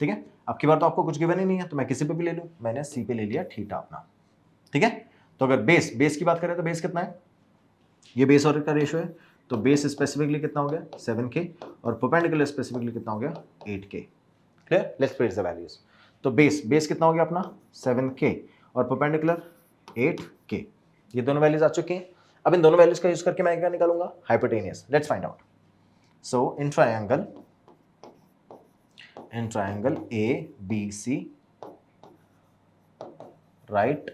ठीक है, अब की बार तो आपको कुछ गिवन ही नहीं है तो मैं किसी पे भी ले लूं, मैंने सी पे ले लिया थीटा अपना। ठीक है, तो अगर बेस की बात करें तो बेस कितना है, ये बेस और का रेशियो है, तो बेस स्पेसिफिकली कितना हो गया 7k और परपेंडिकुलर स्पेसिफिकली कितना हो गया 8k। Clear, let's place the values. तो बेस कितना हो गया अपना 7k और परपेंडिकुलर 8k, ये दोनों वैल्यूज आ चुकी हैं। अब इन दोनों वैल्यूज का यूज करके मैं क्या निकालूंगा? Hypotenuse. Let's find out. So in triangle ABC, right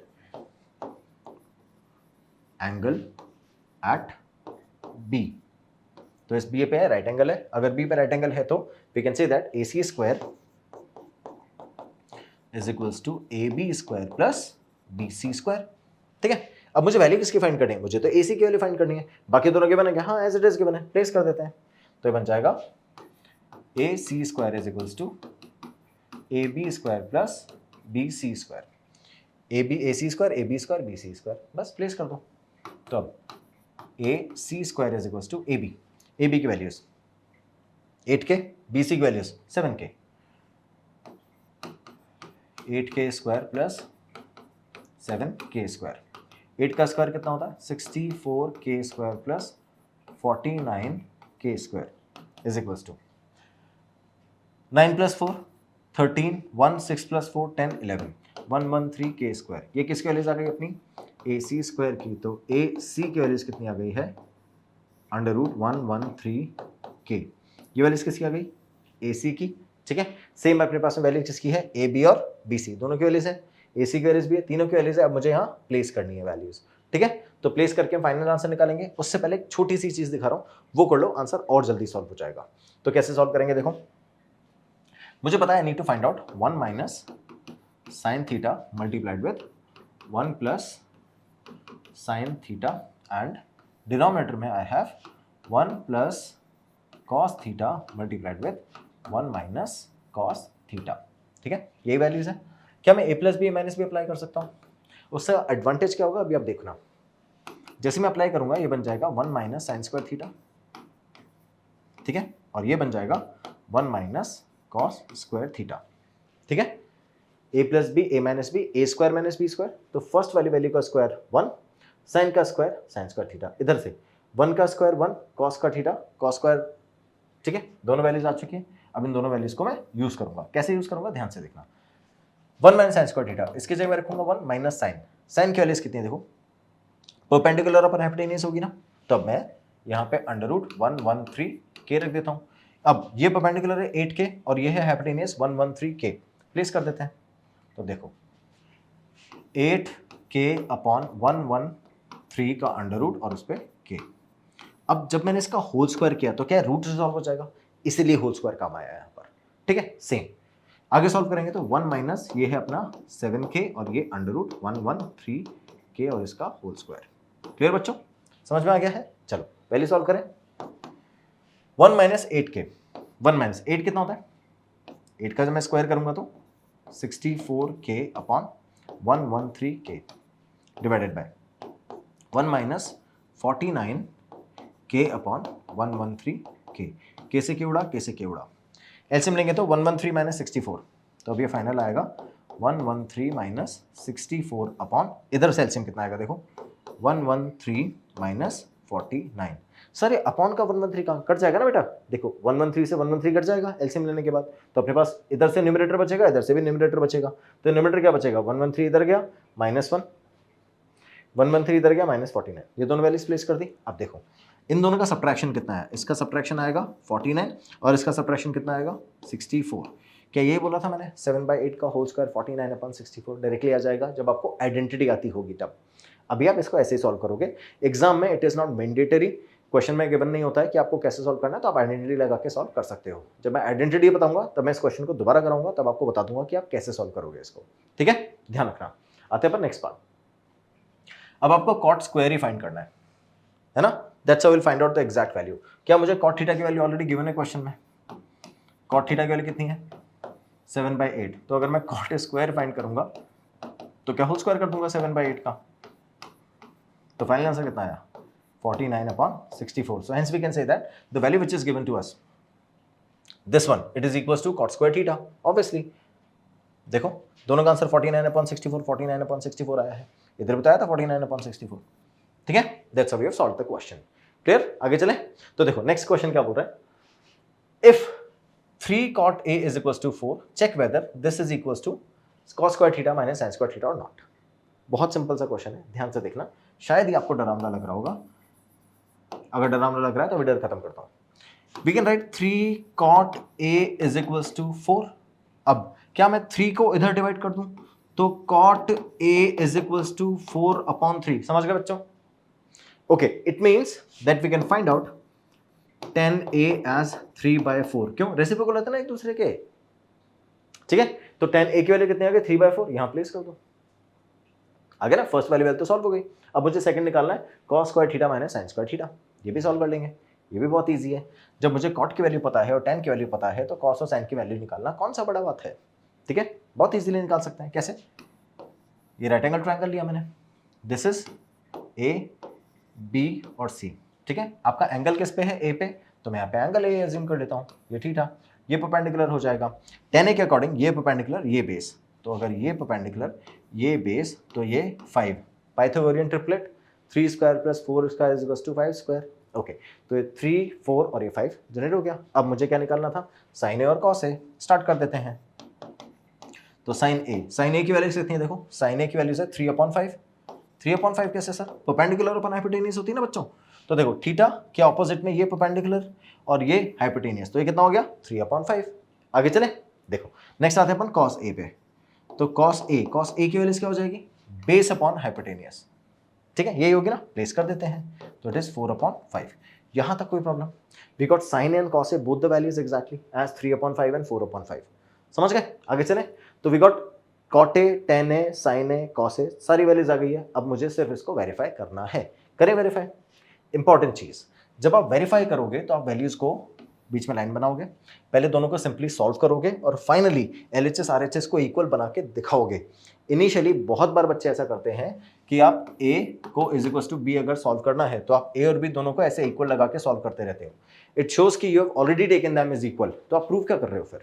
angle at B, तो इस B पे राइट एंगल है। अगर B पे राइट एंगल है तो we can say that AC square is equals to AB square plus BC square। ठीक है, अब मुझे वैल्यू किसकी फाइंड करनी है? मुझे तो AC की वैल्यू फाइंड करनी है, बाकी दोनों गिवन है क्या? हाँ, एज इट इज गिवन है, प्लेस कर देते हैं। तो ये बन जाएगा AC square is equals to AB square plus BC square. AC square AB square BC square, बस प्लेस कर दो। तो अब AC square is equals to AB की वैल्यूज 8k, BC की values 7k। 8k square plus 7k square, 8 का square कितना होता है 64k square plus 49k square is equals to 9 plus 4 13, 1 6 plus 4 10 11 113k square. ये किसकी वैल्यूज आ गई अपनी? AC स्क्वायर की। तो AC की वैल्यूज कितनी आ गई है? Under root 113k। ये वैल्यूज किसकी आ गई? AC की। ठीक है, सेम अपने पास में वैल्यू किसकी है? AB और BC, दोनों की वैल्यूज है। AC की वैल्यूज भी है, तीनों की वैल्यूज है। अब मुझे यहाँ प्लेस करनी है वैल्यूज। ठीक है, तो प्लेस करके हम फाइनल आंसर निकालेंगे। उससे पहले एक छोटी सी चीज दिखा रहा हूँ, वो कर लो, आंसर और जल्दी सॉल्व हो जाएगा। तो कैसे सॉल्व करेंगे देखो, मुझे पता है I need to find out 1 minus sine theta multiplied with 1 plus sine theta and denominator में I have 1 plus cos theta multiplied with 1 minus cos theta. ठीक है, यही वैल्यूज है। क्या मैं A plus B minus B apply कर सकता हूँ? उससे एडवांटेज क्या होगा अभी आप देखना। जैसे मैं अप्लाई करूंगा ये बन जाएगा 1 माइनस साइन स्क्वायर थीटा। ठीक है, और ये बन जाएगा 1 माइनस कॉस स्क्वायर थीटा। ठीक है, A plus B A minus B, A square minus B square. तो फर्स्ट वाली वैल्यू का स्क्वायर 1, साइन का स्क्वायर साइन स्क्वायर थीटा, इधर से 1 का स्क्वायर 1 कॉस का थीटा कॉस स्क्वायर। ठीक है, दोनों वैल्यूज आ चुकी हैं। अब इन दोनों वैल्यूज को मैं यूज करूंगा। कैसे यूज करूंगा ध्यान से देखना। 1 माइनस साइन स्क्वायर थीटा, इसकी जगह मैं रखूंगा 1 माइनस साइन। साइन की वैल्यूज कितनी है देखो, परपेंडिकुलर और हाइपोटेनियस होगी ना, तो अब मैं यहाँ पे अंडर रूट 113k रख देता हूँ। अब ये परपेंडिकुलर है 8k और ये है हाइपोटेनियस 113k, प्लेस कर देते हैं। तो देखो 8k अपॉन 113 का अंडर रूट और उस पर k। अब जब मैंने इसका होल स्क्वायर किया तो क्या रूट रिजॉल्व हो जाएगा, इसीलिए होल स्क्वायर काम आया यहाँ पर। ठीक है, सेम आगे सॉल्व करेंगे तो 1 माइनस ये है अपना 7k और ये अंडर रूट 113k और इसका होल स्क्वायर। क्लियर बच्चों, समझ में आ गया है? चलो पहले सॉल्व करें। 1 माइनस 8k, 1 माइनस 8 कितना होता है? 8 का जब मैं स्क्वायर करूंगा तो 64k upon 113k divided by 1 minus 49k upon 113k। k से k उड़ा, k से k उड़ा, एलसीएम लेंगे तो 113 माइनस 64, तो अब ये फाइनल आएगा 113 माइनस 64 अपॉन, इधर से एलसीएम कितना आएगा देखो 113 माइनस 49। सर ये अपॉन का 113 कहाँ कट जाएगा ना बेटा, देखो 113 से 113 कट जाएगा एलसीएम लेने के बाद, तो अपने पास इधर से न्यूमरेटर बचेगा, इधर से भी न्यूमरेटर बचेगा, तो न्यूमरेटर क्या बचेगा 113 इधर गया -1, 113 इधर गया -49, ये दोनों वैल्यूज प्लेस कर दी। अब देखो इन दोनों का सब्ट्रैक्शन कितना है, इसका सब्ट्रैक्शन आएगा 49 और इसका सब्ट्रैक्शन कितना आएगा 64। क्या यही बोला था मैंने 7/8 का होल स्क्वायर 49/64 डायरेक्टली आ जाएगा जब आपको आइडेंटिटी आती होगी तब। अभी आप इसको ऐसे ही सॉल्व करोगे, एग्जाम में it is not mandatory, question में गिवन नहीं होता है कि आपको कैसे सॉल्व करना है, तो आप आइडेंटिटी लगा के सॉल्व कर सकते हो। जब मैं आइडेंटिटी बताऊंगा तब मैं इस क्वेश्चन को दोबारा कराऊंगा, तब आपको बता दूंगा कि आप कैसे सॉल्व करोगे इसको। ठीक है, ध्यान रखना। आते हैं पर नेक्स्ट पार्ट। अब आपको कॉट स्क्वायर ही फाइंड करना है ना, that's how will find out the exact value. क्या मुझे कॉट थीटा की वैल्यू ऑलरेडी गिवन है क्वेश्चन में, कॉट थीटा की वैल्यू कितनी है 7/8, तो अगर मैं कॉट स्क्वायर फाइंड करूंगा तो क्या होल स्क्वायर कर दूंगा 7/8 का, तो फाइनल आंसर कितना आया 49/64। So hence we can say that the value which is given to us this one it is equals to cot square theta. Obviously देखो दोनों का आंसर 49/64 49/64 आया है, इधर बताया था 49/64। ठीक है, that's how we have solved the question. Clear, आगे चलें। तो देखो नेक्स्ट क्वेश्चन क्या बोल रहा है, if 3 cot a is equals to 4 check whether this is equals to cos square theta minus sin square theta or not। बहुत simple सा क्वेश्चन है, ध्यान से देखना, शायद ही आपको डरावना लग रहा होगा, अगर डरावना लग रहा है तो वीडियो खत्म करता हूं। We can write 3 cot a is equals to 4। अब क्या मैं 3 को इधर डिवाइड कर दूं तो cot a is equals to 4/3, समझ गए बच्चों? Okay, it means that we can find out 10a as 3/4। क्यों, रेसिप्रोकल होते हैं ना एक दूसरे के। ठीक है, तो 10a की वैल्यू कितनी आ गई 3/4, यहां प्लेस कर दो, आगे ना फर्स्ट वाली वैल्यू तो सॉल्व हो गई। अब मुझे सेकंड निकालना है cos square theta minus sin square theta, ये भी सॉल्व कर लेंगे, ये भी बहुत इजी है। जब मुझे cot की वैल्यू पता है और tan की वैल्यू पता है तो cos और sin की वैल्यू निकालना कौन सा बड़ा बात है। ठीक है, बहुत इजीली निकाल सकते हैं। कैसे, ये राइट एंगल ट्रायंगल लिया मैंने, दिस इज a b और c। ठीक है, आपका एंगल किस पे है a पे, तो मैं यहाँ पे एंगल a अज्यूम कर लेता हूँ, ये थीटा, ये परपेंडिकुलर हो जाएगा 10a के अकॉर्डिंग, ये परपेंडिकुलर ये बेस, तो अगर ये परपेंडिकुलर ये बेस तो ये 5, Pythagorean triplet 3 square plus 4 square is equals to 5 square. Okay, तो ये 3 4 और ये 5 जनरेट हो गया। अब मुझे क्या निकालना था, साइन ए और कॉस ए। स्टार्ट कर देते हैं। तो साइन ए की वैल्यू कितनी है, देखो साइन ए की वैल्यू है 3/5। 3/5 कैसे सर, परपेंडिकुलर अपन हाइपोटेनियस होती है ना बच्चों, तो देखो थीटा के ऑपोजिट में ये परपेंडिकुलर और ये हाइपोटेनियस, तो ये कितना हो गया 3/5। आगे चले, देखो नेक्स्ट आते हैं अपन cos a पे, तो cos a की वैल्यू क्या हो जाएगी, बेस अपॉन हाइपोटेनियस। ठीक है, यही होगी ना, प्लेस कर देते हैं, तो इट इज 4/5। यहां तक कोई problem, we got sin a and cos a both the values exactly as 3/5 and 4/5। समझ गए, आगे चले। तो we got cot a, tan a, sin a, cos a, सारी वैल्यूज आ गई है। अब मुझे सिर्फ इसको वेरीफाई करना है, करें वेरीफाई। इंपॉर्टेंट चीज, जब आप वेरीफाई करोगे तो आप वैल्यूज को बीच में लाइन बनाओगे, पहले दोनों को सिंपली सॉल्व करोगे और फाइनली LHS RHS को इक्वल बना के दिखाओगे। इनिशियली बहुत बार बच्चे ऐसा करते हैं कि आप a को इज इक्वल टू b अगर सॉल्व करना है तो आप a और b दोनों को ऐसे इक्वल लगा के सॉल्व करते रहते हो। इट शोज कि you have already taken them as equal, तो आप प्रूव क्या कर रहे हो फिर।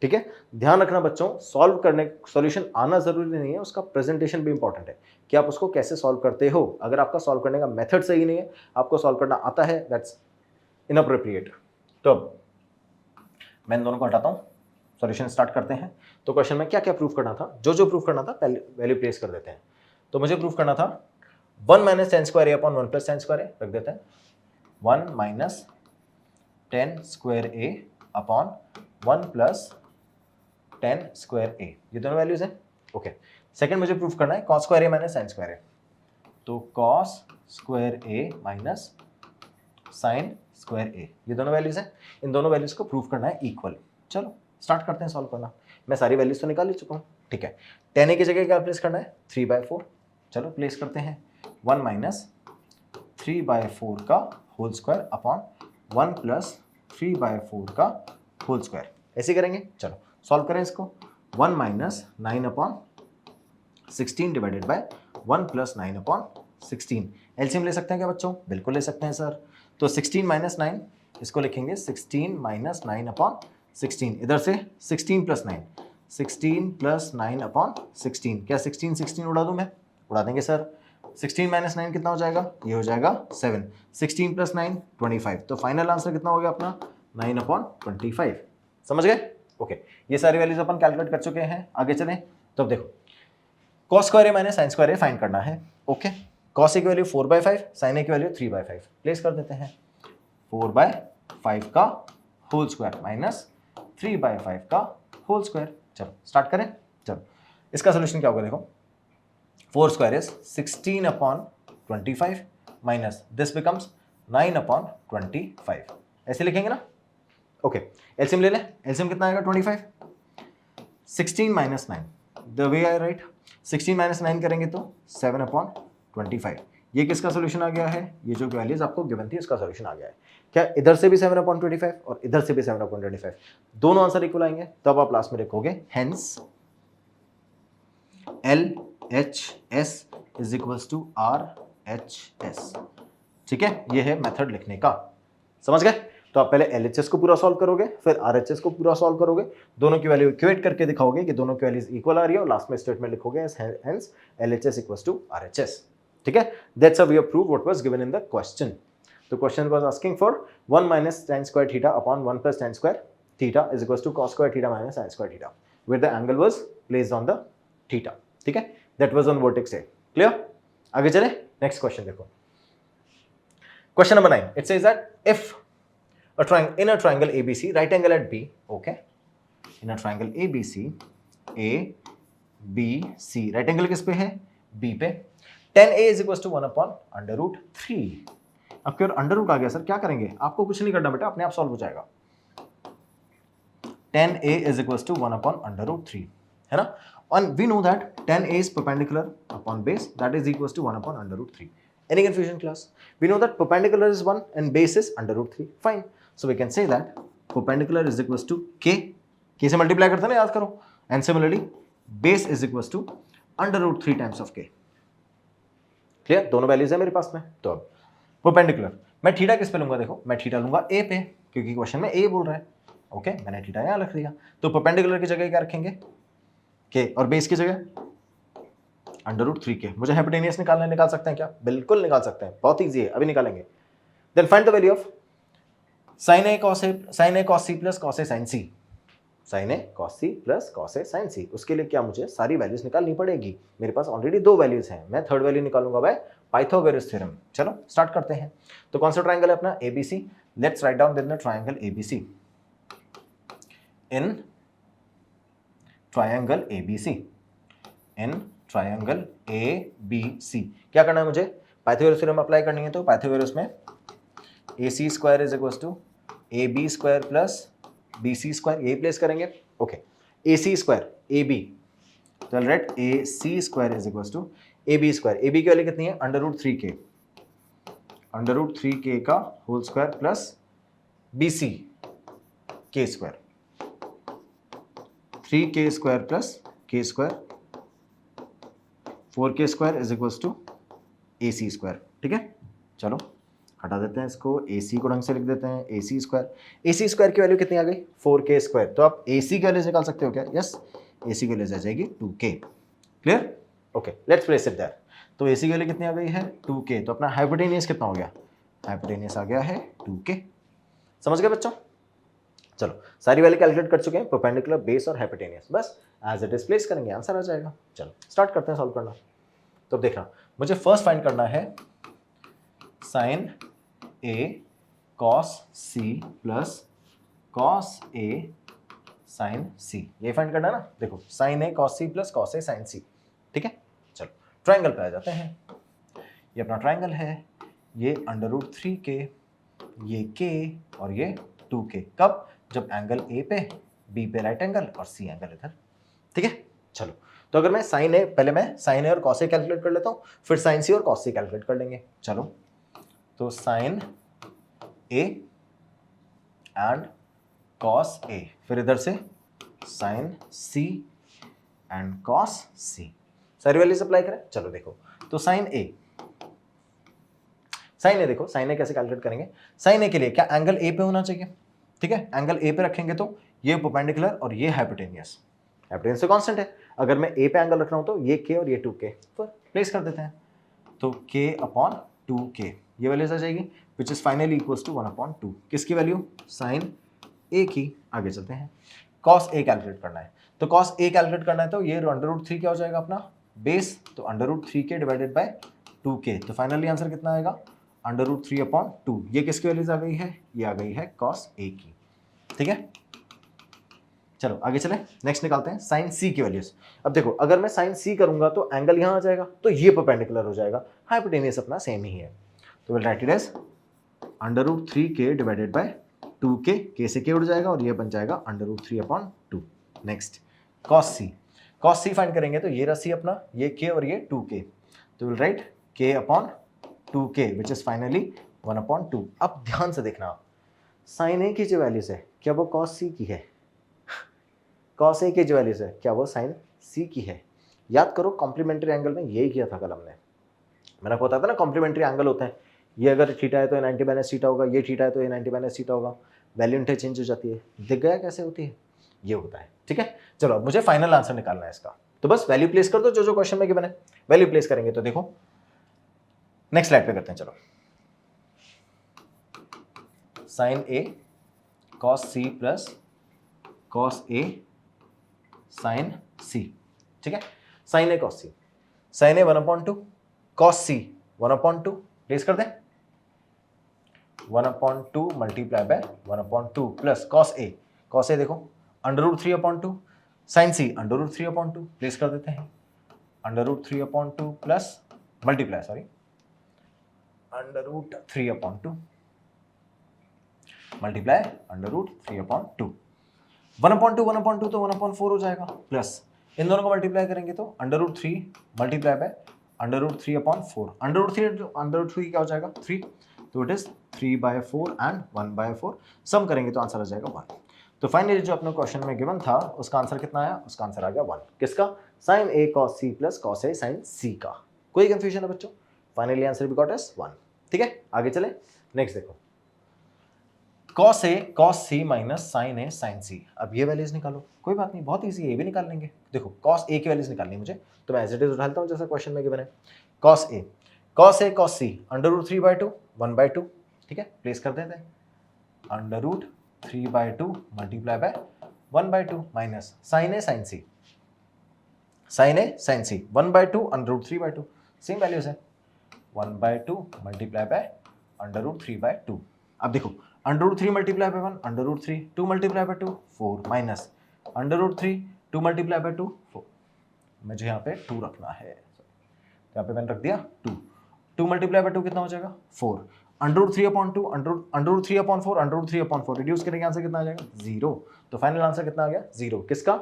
ठीक है, ध्यान रखना बच्चों, सॉल्व करने सॉल्यूशन आना जरूरी नहीं है, उसका प्रेजेंटेशन भी इंपॉर्टेंट है कि आप उसको कैसे सॉल्व करते हो। अगर आपका सॉल्व करने का मेथड सही नहीं है, आपको सॉल्व करना आता है, दैट्स इनअप्रोप्रिएट। तो मैं इन दोनों को हटाता हूँ, सॉल्यूशन स्टार्ट करते हैं। तो क्वेश्चन में क्या क्या प्रूफ करना था, जो प्रूफ करना था पहले वैल्यू प्लेस कर देते हैं। तो मुझे प्रूफ करना था 1 - tan² a/1 + tan² a, रख देते हैं 1 - 10 स्क्वायर ए अपॉन 1 प्लस 10 स्क्वायर ए, ये दोनों वैल्यूज हैं। ओके, सेकंड मुझे प्रूफ करना है कॉस स्क्वायर ए माइनस साइन स्क्वायर ए, तो कॉस स्क्वायर ए माइनस साइन स्क्वायर ए, ये दोनों वैल्यूज हैं। इन दोनों वैल्यूज को प्रूफ करना है इक्वल। चलो स्टार्ट करते हैं सॉल्व करना। मैं सारी वैल्यूज तो निकाल ही चुका हूँ, ठीक है। 10a की जगह क्या प्लेस करना है, 3/4। चलो प्लेस करते हैं, 1 माइनस 3/4 का होल स्क्वायर अपॉन 1 प्लस 3/4 का होल स्क्वायर, ऐसे करेंगे। चलो सॉल्व करें इसको। 1 minus 9/16 divided by 1 plus 9/16। LCM ले सकते हैं क्या बच्चों? बिल्कुल ले सकते हैं सर। तो 16 माइनस 9, इसको लिखेंगे 16 माइनस 9/16। इधर से 16 प्लस 9, 16 प्लस 9/16। क्या 16 उड़ा दूं मैं? उड़ा देंगे सर। 16 माइनस 9 कितना हो जाएगा? ये हो जाएगा 7। 16 प्लस 9 25। तो फाइनल आंसर कितना हो गया अपना? 9/25। समझ गए? ओके, ये सारी वैल्यूज अपन कैलकुलेट कर चुके हैं। आगे चलें तो अब देखो, कॉस स्क्वायर ए माइनस साइन स्क्वायर ए फाइंड करना है। ओके, कॉस ए की वैल्यू 4/5, साइन ए की वैल्यू 3/5। प्लेस कर देते हैं, 4/5 का होल स्क्वायर माइनस 3/5 का होल स्क्वायर। चलो स्टार्ट करें। चलो इसका सोल्यूशन क्या होगा देखो, 4 square is 16/25 minus this becomes 9/25, ऐसे लिखेंगे ना। ओके, एलसीएम ले लें। एलसीएम कितना आएगा? 25। 16 minus 9, the way I right, 16 minus 9 करेंगे तो 7/25। ये किसका सोल्यूशन आ गया है? ये जो वैल्यूज आपको गिवन थी इसका सोल्यूशन आ गया है। क्या इधर से भी 7/25 और इधर से भी 7/25, दोनों आंसर इक्वल आएंगे? तब आप लास्ट में लिखोगे hence LHS is equals to RHS। ठीक है, ये है मेथड लिखने का। समझ गए? तो आप पहले LHS को पूरा सॉल्व करोगे, फिर RHS को पूरा सॉल्व करोगे, दोनों की वैल्यू इक्वेट करके दिखाओगे कि दोनों की वैल्यूज इक्वल आ रही है, और लास्ट में स्टेटमेंट लिखोगे hence LHS equals to RHS। ठीक है, that's how we have proved what was given in the question. The question was asking for 1 minus tan square theta upon 1 plus tan square theta is equals to cos square theta minus sin square theta, where the angle was placed on the theta. ठीक है, that was on vertex A. Clear? आगे चले, next question देखो। Question number 9. It says that if in a triangle ABC, right angle at B, okay? In a triangle ABC, ABC, right angle किस पे है? B पे। tan A is equals to 1/√3। अब क्यों under root आ गया sir, क्या करेंगे? आपको कुछ नहीं करना बेटा, अपने आप सॉल्व हो जाएगा। tan A is equals to 1/√3, है ना। And we know that tan A is perpendicular upon base, that is equals to 1/√3. Any confusion class? We know that perpendicular is 1 and base is √3. Fine. So we can say that perpendicular is equals to K. K से multiply करते हैं ना, याद करो। And similarly, base is equals to √3 times of K. Clear? दोनों values है मेरे पास में। तो अब परपेंडिकुलर मैं थीटा किस पे लूंगा? देखो मैं थीटा लूंगा ए पे, क्योंकि क्वेश्चन में ए बोल रहा है। ओके, मैंने थीटा यहां रख दिया। तो परपेंडिकुलर की जगह क्या रखेंगे? के, और बेस की जगह √3 के। मुझे हाइपोटेनियस निकाल सकते हैं क्या? बिल्कुल निकाल सकते हैं, बहुत ईजी है, अभी निकालेंगे। Then find the value of sin A cos C प्लस cos A sin C। sin A cos C प्लस cos A sin C, उसके लिए क्या मुझे सारी वैल्यूज निकालनी पड़ेगी। मेरे पास ऑलरेडी 2 वैल्यूज हैं, मैं थर्ड वैल्यू निकालूंगा बाय पाइथागोरस थ्योरम। चलो स्टार्ट करते हैं। तो कौन सा ट्राइंगल है अपना? ABC। Let's write down then the triangle ABC। In triangle ABC, in triangle ABC क्या करना है मुझे? पाइथागोरस थ्योरम अप्लाई करनी है। तो पाइथागोरस में AC square is equals to AB square plus BC square, यही प्लेस करेंगे। ओके, AC स्क्वायर AB, चल write, AC square is equals to AB square. AB की वैल्यू कितनी है? √3K, √3K का whole square plus BC K square, 3K square plus K square, 4K square is equals to AC square. ठीक है, चलो हटा देते हैं इसको, AC को ढंग से लिख देते हैं, AC स्क्वायर। AC स्क्वायर की वैल्यू कितनी आ गई? 4K square. तो आप AC की वैल्यू निकाल सकते हो क्या? यस, AC की वैल्यू आ जाएगी 2K। Clear? Okay, let's place it there. तो AC की वैल्यू कितनी आ गई है? 2K। तो अपना हाइपोटेनियस कितना हो गया? हाइपोटेनियस आ गया है 2K। समझ गए बच्चों? चलो सारी वैल्यू कैलकुलेट कर चुके हैं, परपेंडिकुलर, बेस और हाइपोटेनियस। बस एज इट इज प्लेस करेंगे, आंसर आ जाएगा। चलो स्टार्ट करते हैं सॉल्व करना। तो देखना, मुझे फर्स्ट फाइंड करना है sin A cos C plus cos A sine C, ये फाइंड करना है ना। देखो sine A cos C plus cos A sine C, ठीक है। चलो ट्रायंगल पे आ जाते हैं। ये अपना ट्रायंगल है, ये √3k, ये k और ये 2k। कब? जब एंगल ए पे, बी पे राइट एंगल और सी एंगल इधर, ठीक है। चलो तो अगर मैं साइन ए, पहले मैं साइन ए और कॉस ए कैलकुलेट कर लेता हूँ, फिर साइन सी और कॉस सी कैलकुलेट कर लेंगे। चलो तो sign A and cos A, फिर इधर से साइन सी एंड कॉस सी, सारी वैल्यूज अप्लाई करें। चलो देखो तो साइन ए देखो साइन ए कैसे कैलकुलेट करेंगे। साइन ए के लिए क्या एंगल ए पे होना चाहिए, ठीक है। एंगल ए पे रखेंगे तो ये परपेंडिकुलर और ये हाइपोटेनियस, हाइपोटेनियस तो कांस्टेंट है। अगर मैं ए पे एंगल रख रहा हूं तो ये k और ये 2k पर प्लेस कर देते हैं, तो k/2k ये वैल्यूज आ जाएगी, which is finally equals to 1/2। किसकी वैल्यू? साइन ए की। आगे चलते हैं, कॉस ए कैलकुलेट करना है। तो कॉस ए कैलकुलेट करना है तो ये √3 क्या हो जाएगा अपना बेस, तो √3k डिवाइडेड बाय 2k, तो फाइनली आंसर कितना आएगा? √3/2। ये किसकी वैल्यूज आ गई है? ये आ गई है कॉस ए की, ठीक है। चलो आगे चले, नेक्स्ट निकालते हैं साइन सी की वैल्यूज। अब देखो अगर मैं साइन सी करूंगा तो एंगल यहां आ जाएगा, तो ये परपेंडिकुलर हो जाएगा, हाइपोटेनियस अपना सेम ही है, तो will write it as √3k divided by 2k, k से k उड़ जाएगा और ये बन जाएगा √3/2। नेक्स्ट कॉस सी फाइंड करेंगे तो ये रसी अपना, ये k और ये 2k, तो will right k/2k which is finally 1/2। अब ध्यान से देखना, साइन ए की जो वैल्यूज है क्या वो कॉस सी की है? कॉस ए की जो वैल्यूज है क्या वो साइन सी की है? याद करो कॉम्प्लीमेंट्री एंगल में यही किया था कल हमने, मैंने आपको बताया था ना कॉम्प्लीमेंट्री एंगल होते हैं, ये अगर थीटा है तो 90 - थीटा होगा, ये थीटा है तो ये 90 - थीटा होगा, वैल्यू इंटरचेंज हो जाती है। दिख गया कैसे होती है? ये होता है, ठीक है। चलो अब मुझे फाइनल आंसर निकालना है इसका, तो बस वैल्यू प्लेस कर दो, जो क्वेश्चन में गिवन है वैल्यू प्लेस करेंगे। तो देखो नेक्स्ट स्लाइड पे करते हैं। चलो sign A cos C plus cos A sine C, ठीक है। Sine A cos C, sign A 1/2, cos C 1/2, place कर दें 1/2 मल्टीप्लाई बाय 1/2 प्लस कॉस ए देखो √3/2, साइन सी √3/2, प्लेस कर देते हैं √3/2 प्लस मल्टीप्लाई √3/2 मल्टीप्लाई √3/2, 1/2 तो 1/4 हो जाएगा, प्लस इन दोनों को मल्टीप्लाई करेंगे तो √3 मल्टीप्लाई बाय √3/4, √3 क्या हो जाएगा 3, तो इट इज 3/4 एंड 1/4, सम करेंगे तो आंसर आ जाएगा 1। तो फाइनली जो अपने क्वेश्चन में गिवन था उसका आंसर कितना आया? उसका आंसर आ गया 1। किसका? Sign A cos C plus cos A sine C का। कोई कंफ्यूजन है बच्चों? फाइनली आंसर भी गॉट इज 1, ठीक है। आगे चले, नेक्स्ट देखो cos A cos C minus sine A sine सी। अब ये वैल्यूज निकालो, कोई बात नहीं, बहुत इजी है, ये भी निकाल लेंगे। देखो कॉस ए की वैल्यूज निकालनी है मुझे, तो मैं एज इट इज उठा लेता हूँ जैसा क्वेश्चन में गिवन है। कॉस ए कॉस सी √3/2 1/2, ठीक है, प्लेस कर देते हैं √3/2 multiply by 1/2 minus sine A sine C 1/2 √3/2, same values है 1/2 मल्टीप्लाई बाय √3/2। अब देखो √3 multiply by 1 √3, 2 multiply by 2 4 minus √3 2 multiply by 2 4, मुझे यहाँ पे 2 रखना है, यहाँ पे मैंने रख दिया 2 मल्टीप्लाई बाय 2 कितना हो जाएगा 4, √3/2 √3/4 रिड्यूस करेंगे आंसर कितना आ जाएगा 0। तो फाइनल आंसर कितना आ गया 0, किसका?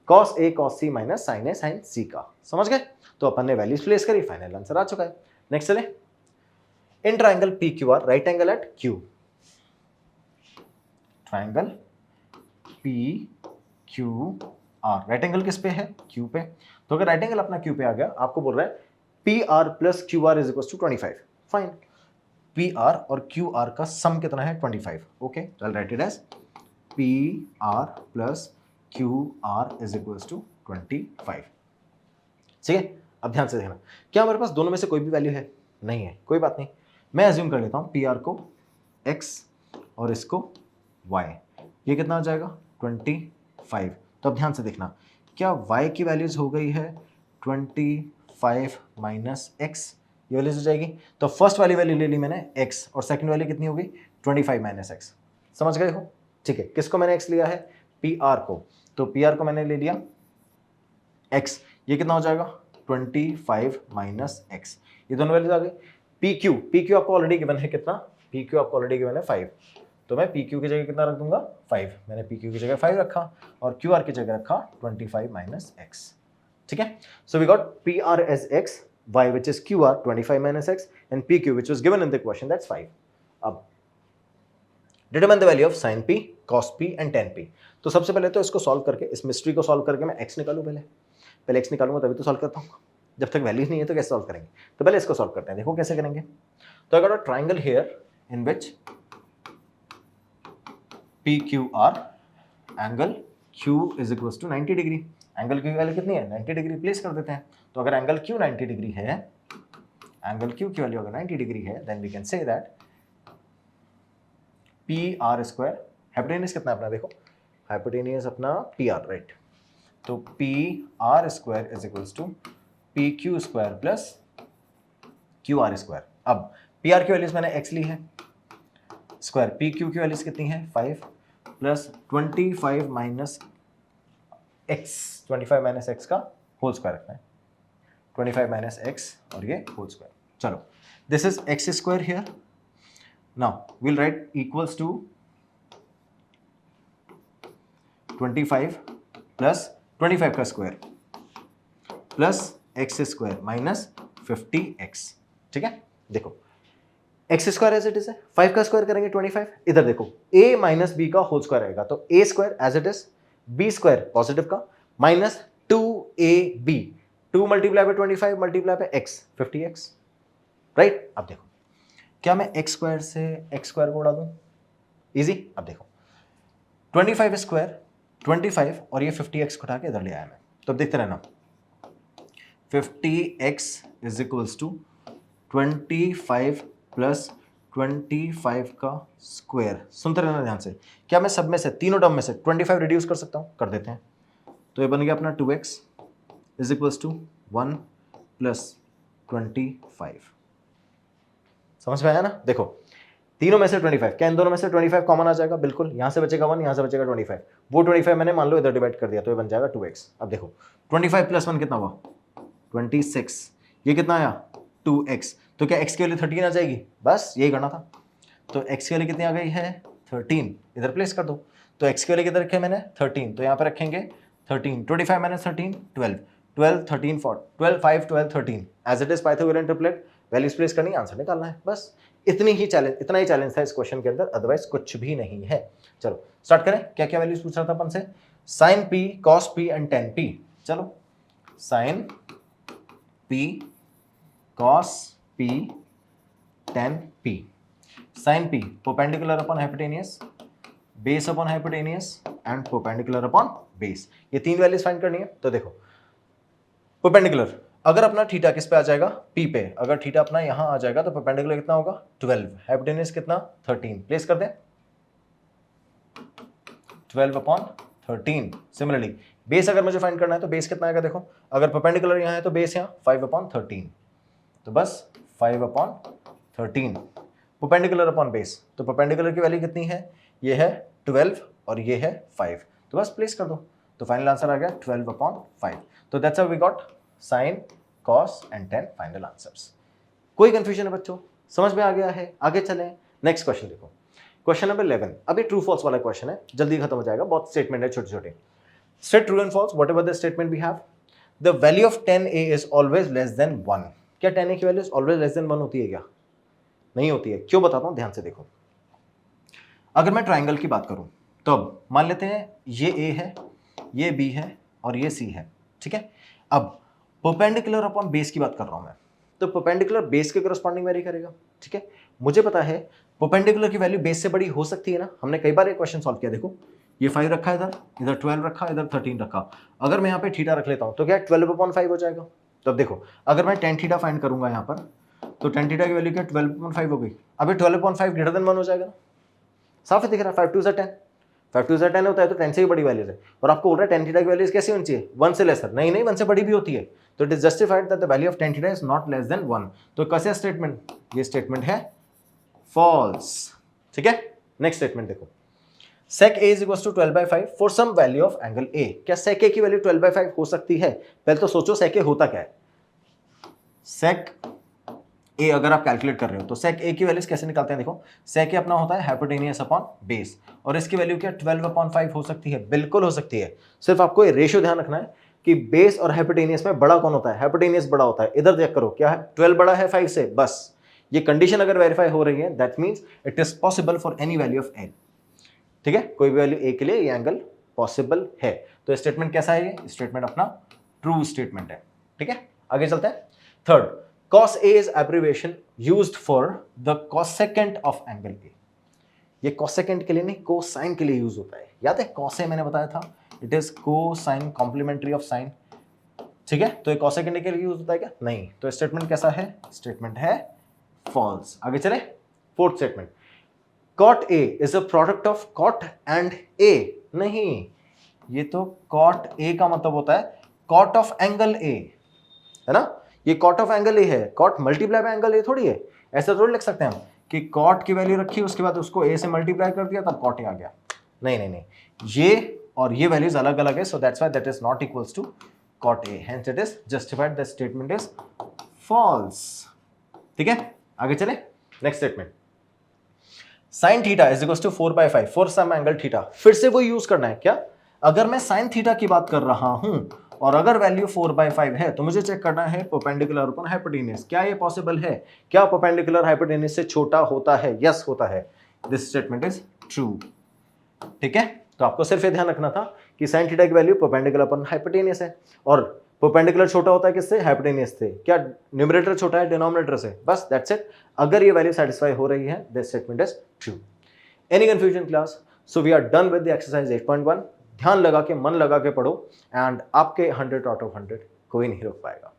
Cos A cos C minus sine A sine C का। समझ गए? तो अपन ने वैल्यूज प्लेस करी, फाइनल आंसर आ चुका है। नेक्स्ट चले, in triangle P Q R right angle at Q, triangle P Q R, right angle किस पे है? क्यू पे। तो अगर राइट एंगल अपना क्यू पे आ गया, आपको बोल रहा है P R plus Q R is equal to 25, fine. P R और क्यू आर का सम कितना है 25, ओके, चल write it as P R plus Q R is equal to 25, ठीक है। अब ध्यान से देखना, क्या हमारे पास दोनों में से कोई भी वैल्यू है? नहीं है, कोई बात नहीं, मैं एज्यूम कर लेता हूं पी आर को x और इसको y, ये कितना आ जाएगा 25। तो अब ध्यान से देखना, क्या y की वैल्यूज हो गई है 25 माइनस x, ये वैल्यूज हो जाएगी। तो फर्स्ट वाली वैल्यू ले ली मैंने x और सेकंड वाली कितनी होगी 25 माइनस एक्स। समझ गए हो? ठीक है, किसको मैंने x लिया है? PR को। तो PR को मैंने ले लिया x, ये कितना हो जाएगा 25 माइनस एक्स, ये दोनों वैल्यूज आ गई। PQ आपको ऑलरेडी गिवन है कितना? PQ आपको ऑलरेडी गिवन है 5, तो मैं PQ की जगह कितना रख दूंगा 5, मैंने PQ की जगह 5 रखा और QR की जगह रखा 25 माइनस एक्स। ठीक है, so we got PR as x, y which is QR 25 minus x and PQ which was given in the question, that's 5. अब determine the value of sin p, cos p and tan p। तो सबसे पहले तो इसको solve करके, इस mystery को solve करके मैं x निकालूं, पहले x निकालूंगा तभी तो सॉल्व करता हूँ, जब तक वैल्यूज नहीं है तो कैसे सॉल्व करेंगे? तो पहले इसको सॉल्व करते हैं, देखो कैसे करेंगे। तो I got a triangle here in which PQR angle Q is equals to 90 degree. Angle Q की वैल्यू कितनी है 90 डिग्री, प्लेस कर देते हैं। तो अगर एंगल Q 90 डिग्री है, एंगल Q की वैल्यू अगर 90 डिग्री है, then we can say that PR square, hypotenuse कितना अपना देखो, हाइपोटेनियस अपना PR, राइट। तो PR square is equals to PQ square plus QR square. अब PR की वैल्यूज मैंने x ली है, स्क्वायर PQ की वैल्यूज कितनी है 5 plus 25 minus x, 25 minus x का होल स्क्वायर रखना है, 25 माइनस एक्स और ये होल स्क्वायर। चलो, this is x square here, now will write equals to 25 plus 25 का square plus x square minus 50x। ठीक है, देखो x square as it is है, 5 का स्क्वायर करेंगे 25, इधर देखो a माइनस बी का होल स्क्वायर आएगा, तो a square as it is, b square positive का minus 2ab, 2 multiply by 25 multiply by x 50x, right. अब देखो क्या मैं x स्क्वायर से x स्क्वायर को उड़ा दूं, इजी। अब देखो 25 स्क्वायर 25 और ये 50x को उठा के इधर ले आया मैं, तो अब देखते रहना 50x is equals to 25 plus 25 का स्क्वायर। सुनते रहना ध्यान से, क्या मैं सब में से, तीनों टर्म में से 25 रिड्यूस कर सकता हूँ? कर देते हैं। तो ये बन गया अपना 2x is equals to 1 plus 25। समझ में आया ना? देखो तीनों में से 25, क्या इन दोनों में से 25 कॉमन आ जाएगा? बिल्कुल, यहाँ से बचेगा 1, यहाँ से बचेगा 25, वो 25 मैंने मान लो इधर डिवाइड कर दिया, तो ये बन जाएगा 2x। अब देखो 25 प्लस 1 कितना हुआ 26, ये कितना आया 2x, तो क्या x की वैल्यू 13 आ जाएगी? बस यही करना था। तो x की वैल्यू कितनी आ गई है 13, इधर प्लेस कर दो। तो x की वैल्यू किधर रखे मैंने 13, तो यहाँ पे रखेंगे 13, 25 minus 13 12, 12 13 4, 12 5 12 13 as it is Pythagorean triplet, values place करनी, आंसर निकालना है, बस इतना ही चैलेंज था इस क्वेश्चन के अंदर, अदरवाइज कुछ भी नहीं है। चलो स्टार्ट करें, क्या क्या वैल्यूज पूछ रहा था अपन से, sine p, cos p and tan p। चलो sine p, cos p, tan p। Sine p perpendicular upon hypotenuse, base upon hypotenuse and perpendicular upon base, ये तीन वैल्यूज फाइंड करनी है। तो देखो परपेंडिकुलर, अगर अपना थीटा किस पे आ जाएगा p पे, अगर थीटा अपना यहां आ जाएगा तो परपेंडिकुलर कितना होगा 12, हाइपोटेनियस कितना 13, प्लेस कर दें 12 अपॉन 13। सिमिलरली बेस अगर मुझे फाइंड करना है तो बेस कितना आएगा, देखो अगर परपेंडिकुलर यहाँ है तो बेस यहाँ 5 अपॉन 13, तो बस 5 अपॉन 13, परपेंडिकुलर अपॉन बेस, तो परपेंडिकुलर की वैल्यू कितनी है, ये है 12 और ये है 5, तो बस प्लेस कर दो, तो फाइनल आंसर आ गया 12 अपॉन 5। तो that's how we got sine, cos and tan final answers. कोई कंफ्यूजन है बच्चों, समझ में आ गया है? आगे चलें, नेक्स्ट क्वेश्चन देखो, क्वेश्चन नंबर 11। अभी ट्रू फॉल्स वाला क्वेश्चन है, जल्दी खत्म हो जाएगा, बहुत स्टेटमेंट है छोटे छोटे। State true and false whatever the statement we have. The value of 10a is always less than 1। क्या 10a की वैल्यू ऑलवेज लेस देन 1 होती है क्या? नहीं होती है। क्यों बताता हूं, ध्यान से देखो। अगर मैं ट्राइंगल की बात करूं तो अब मान लेते हैं ये a है, ये b है और ये c है, ठीक है। अब परपेंडिकुलर अपॉन बेस की बात कर रहा हूं मैं, तो परपेंडिकुलर बेस के करस्पॉन्डिंग वेरी करेगा, ठीक है। मुझे पता है परपेंडिकुलर की वैल्यू बेस से बड़ी हो सकती है ना, हमने कई बार ये क्वेश्चन सॉल्व किया। देखो ये 5 रखा है इधर, इधर 12 रखा, इधर 13 रखा, अगर मैं यहाँ पे थीटा रख लेता हूँ तो क्या 12 अपॉन 5 हो जाएगा। तो अब देखो अगर मैं टेन थीटा फाइंड करूंगा यहाँ पर, तो टेन थीटा की वैल्यू क्या 12 अपॉन 5 हो गई। अभी 12 अपॉन 5 ग्रेटर देन 1 हो जाएगा, साफ है दिख रहा है, 5 2 10, 5 2 10 होता है तो 10 से भी बड़ी वैल्यूज है, और आपको बोल रहा है टेन थीटा की वैल्यूज कैसी होनी चाहिए 1 से लेसर, नहीं 1 से बड़ी भी होती है। तो it is justified that the value of tan theta is not less than 1। तो कैसे स्टेटमेंट, ये स्टेटमेंट है फॉल्स। ठीक है, नेक्स्ट स्टेटमेंट देखो, sec a is equals to 12/5 for some value of angle a। क्या sec a की value 12/5 हो सकती है? पहले तो सोचो sec a होता क्या है। sec a अगर आप कैलकुलेट कर रहे हो तो sec a की वैल्यूज कैसे निकालते हैं? देखो, sec a अपना होता है हाइपोटेनियस अपॉन बेस, और इसकी वैल्यू क्या 12/5 हो सकती है? बिल्कुल हो सकती है। सिर्फ आपको ये रेशियो ध्यान रखना है कि बेस और हाइपोटेनियस में बड़ा कौन होता है? हाइपोटेनियस बड़ा होता है। इधर चेक करो, क्या है? 12 बड़ा है 5 से, बस ये कंडीशन अगर वेरीफाई हो रही है that means it is possible for any value of n। ठीक है, कोई भी वैल्यू a के लिए ये एंगल पॉसिबल है। तो स्टेटमेंट कैसा है? ये स्टेटमेंट अपना ट्रू स्टेटमेंट है। ठीक है, आगे चलते हैं। Third, cos a is abbreviation used for the cosecant of angle a। ये cosecant के लिए नहीं, cosine के लिए यूज होता है। याद है cos a मैंने बताया था, it is cosine complementary of sine. ठीक है, तो ये cosecant के लिए यूज होता है क्या? नहीं। तो स्टेटमेंट कैसा है? स्टेटमेंट है फॉल्स। आगे चले, fourth statement, cot a is a product of cot and a। नहीं, ये तो cot a का मतलब होता है cot of angle a, है ना? ये cot of angle a है, cot multiply by angle a थोड़ी है। ऐसा थोड़ी लिख सकते हैं हम कि cot की वैल्यू रखी, उसके बाद उसको a से मल्टीप्लाई कर दिया तब cot a आ गया। नहीं नहीं नहीं, ये और ये वैल्यूज अलग अलग है, so that's why that is not equals to cot a, hence it is justified, the statement is false। ठीक है, आगे चले, next statement, sin theta is equals to 4/5 for some angle theta. फिर से वो यूज करना है क्या? अगर मैं sin थीटा की बात कर रहा हूं और अगर वैल्यू 4/5 है तो मुझे चेक करना है परपेंडिकुलर अपॉन हाइपोटेन्यूज। क्या ये पॉसिबल है? क्या परपेंडिकुलर हाइपोटेन्यूज से छोटा होता है? यस होता है। This statement is true. ठीक है, तो आपको सिर्फ ये ध्यान रखना था कि sin थीटा की वैल्यू परपेंडिकुलर अपॉन हाइपोटेन्यूज है, और परपेंडिकुलर छोटा होता है किससे? हाइपोटेन्यूज से। क्या न्यूमरेटर छोटा है डिनोमिनेटर से? बस दैट्स इट। अगर ये वैल्यू सेटिस्फाई हो रही है, this statement is true. Any confusion class? So we are done with the exercise 8.1। ध्यान लगा के, मन लगा के पढ़ो, एंड आपके 100 आउट ऑफ 100 कोई नहीं रोक पाएगा।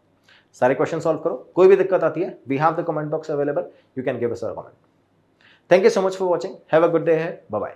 सारे क्वेश्चन सॉल्व करो। कोई भी दिक्कत आती है, we have the comment box available, you can give us a comment. Thank you so much for watching, have a good day है, बाय बाय।